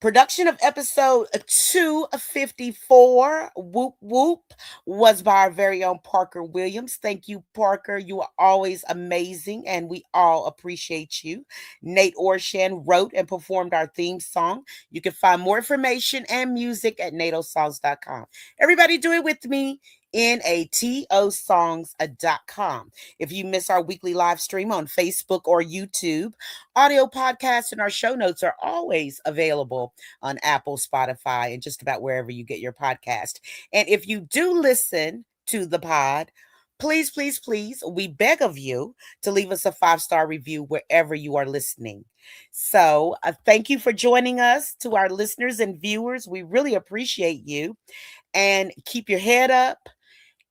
production of episode 254, Whoop Whoop, was by our very own Parker Williams. Thank you, Parker. You are always amazing, and we all appreciate you. Nate Orshan wrote and performed our theme song. You can find more information and music at natosongs.com. Everybody do it with me. natosongs.com. If you miss our weekly live stream on Facebook or YouTube, audio podcasts and our show notes are always available on Apple, Spotify, and just about wherever you get your podcast. And if you do listen to the pod, please, please, please, we beg of you to leave us a 5-star review wherever you are listening. So thank you for joining us. To our listeners and viewers, we really appreciate you. And keep your head up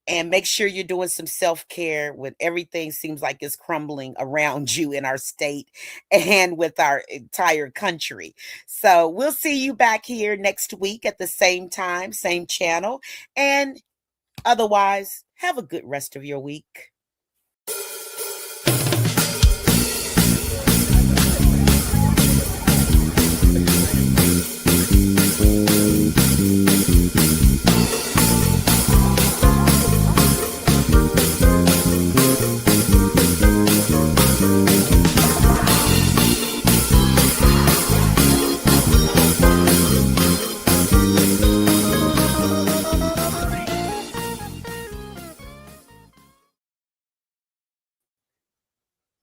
and make sure you're doing some self-care when everything seems like it's crumbling around you in our state and with our entire country. So we'll see you back here next week at the same time, same channel. And otherwise, have a good rest of your week.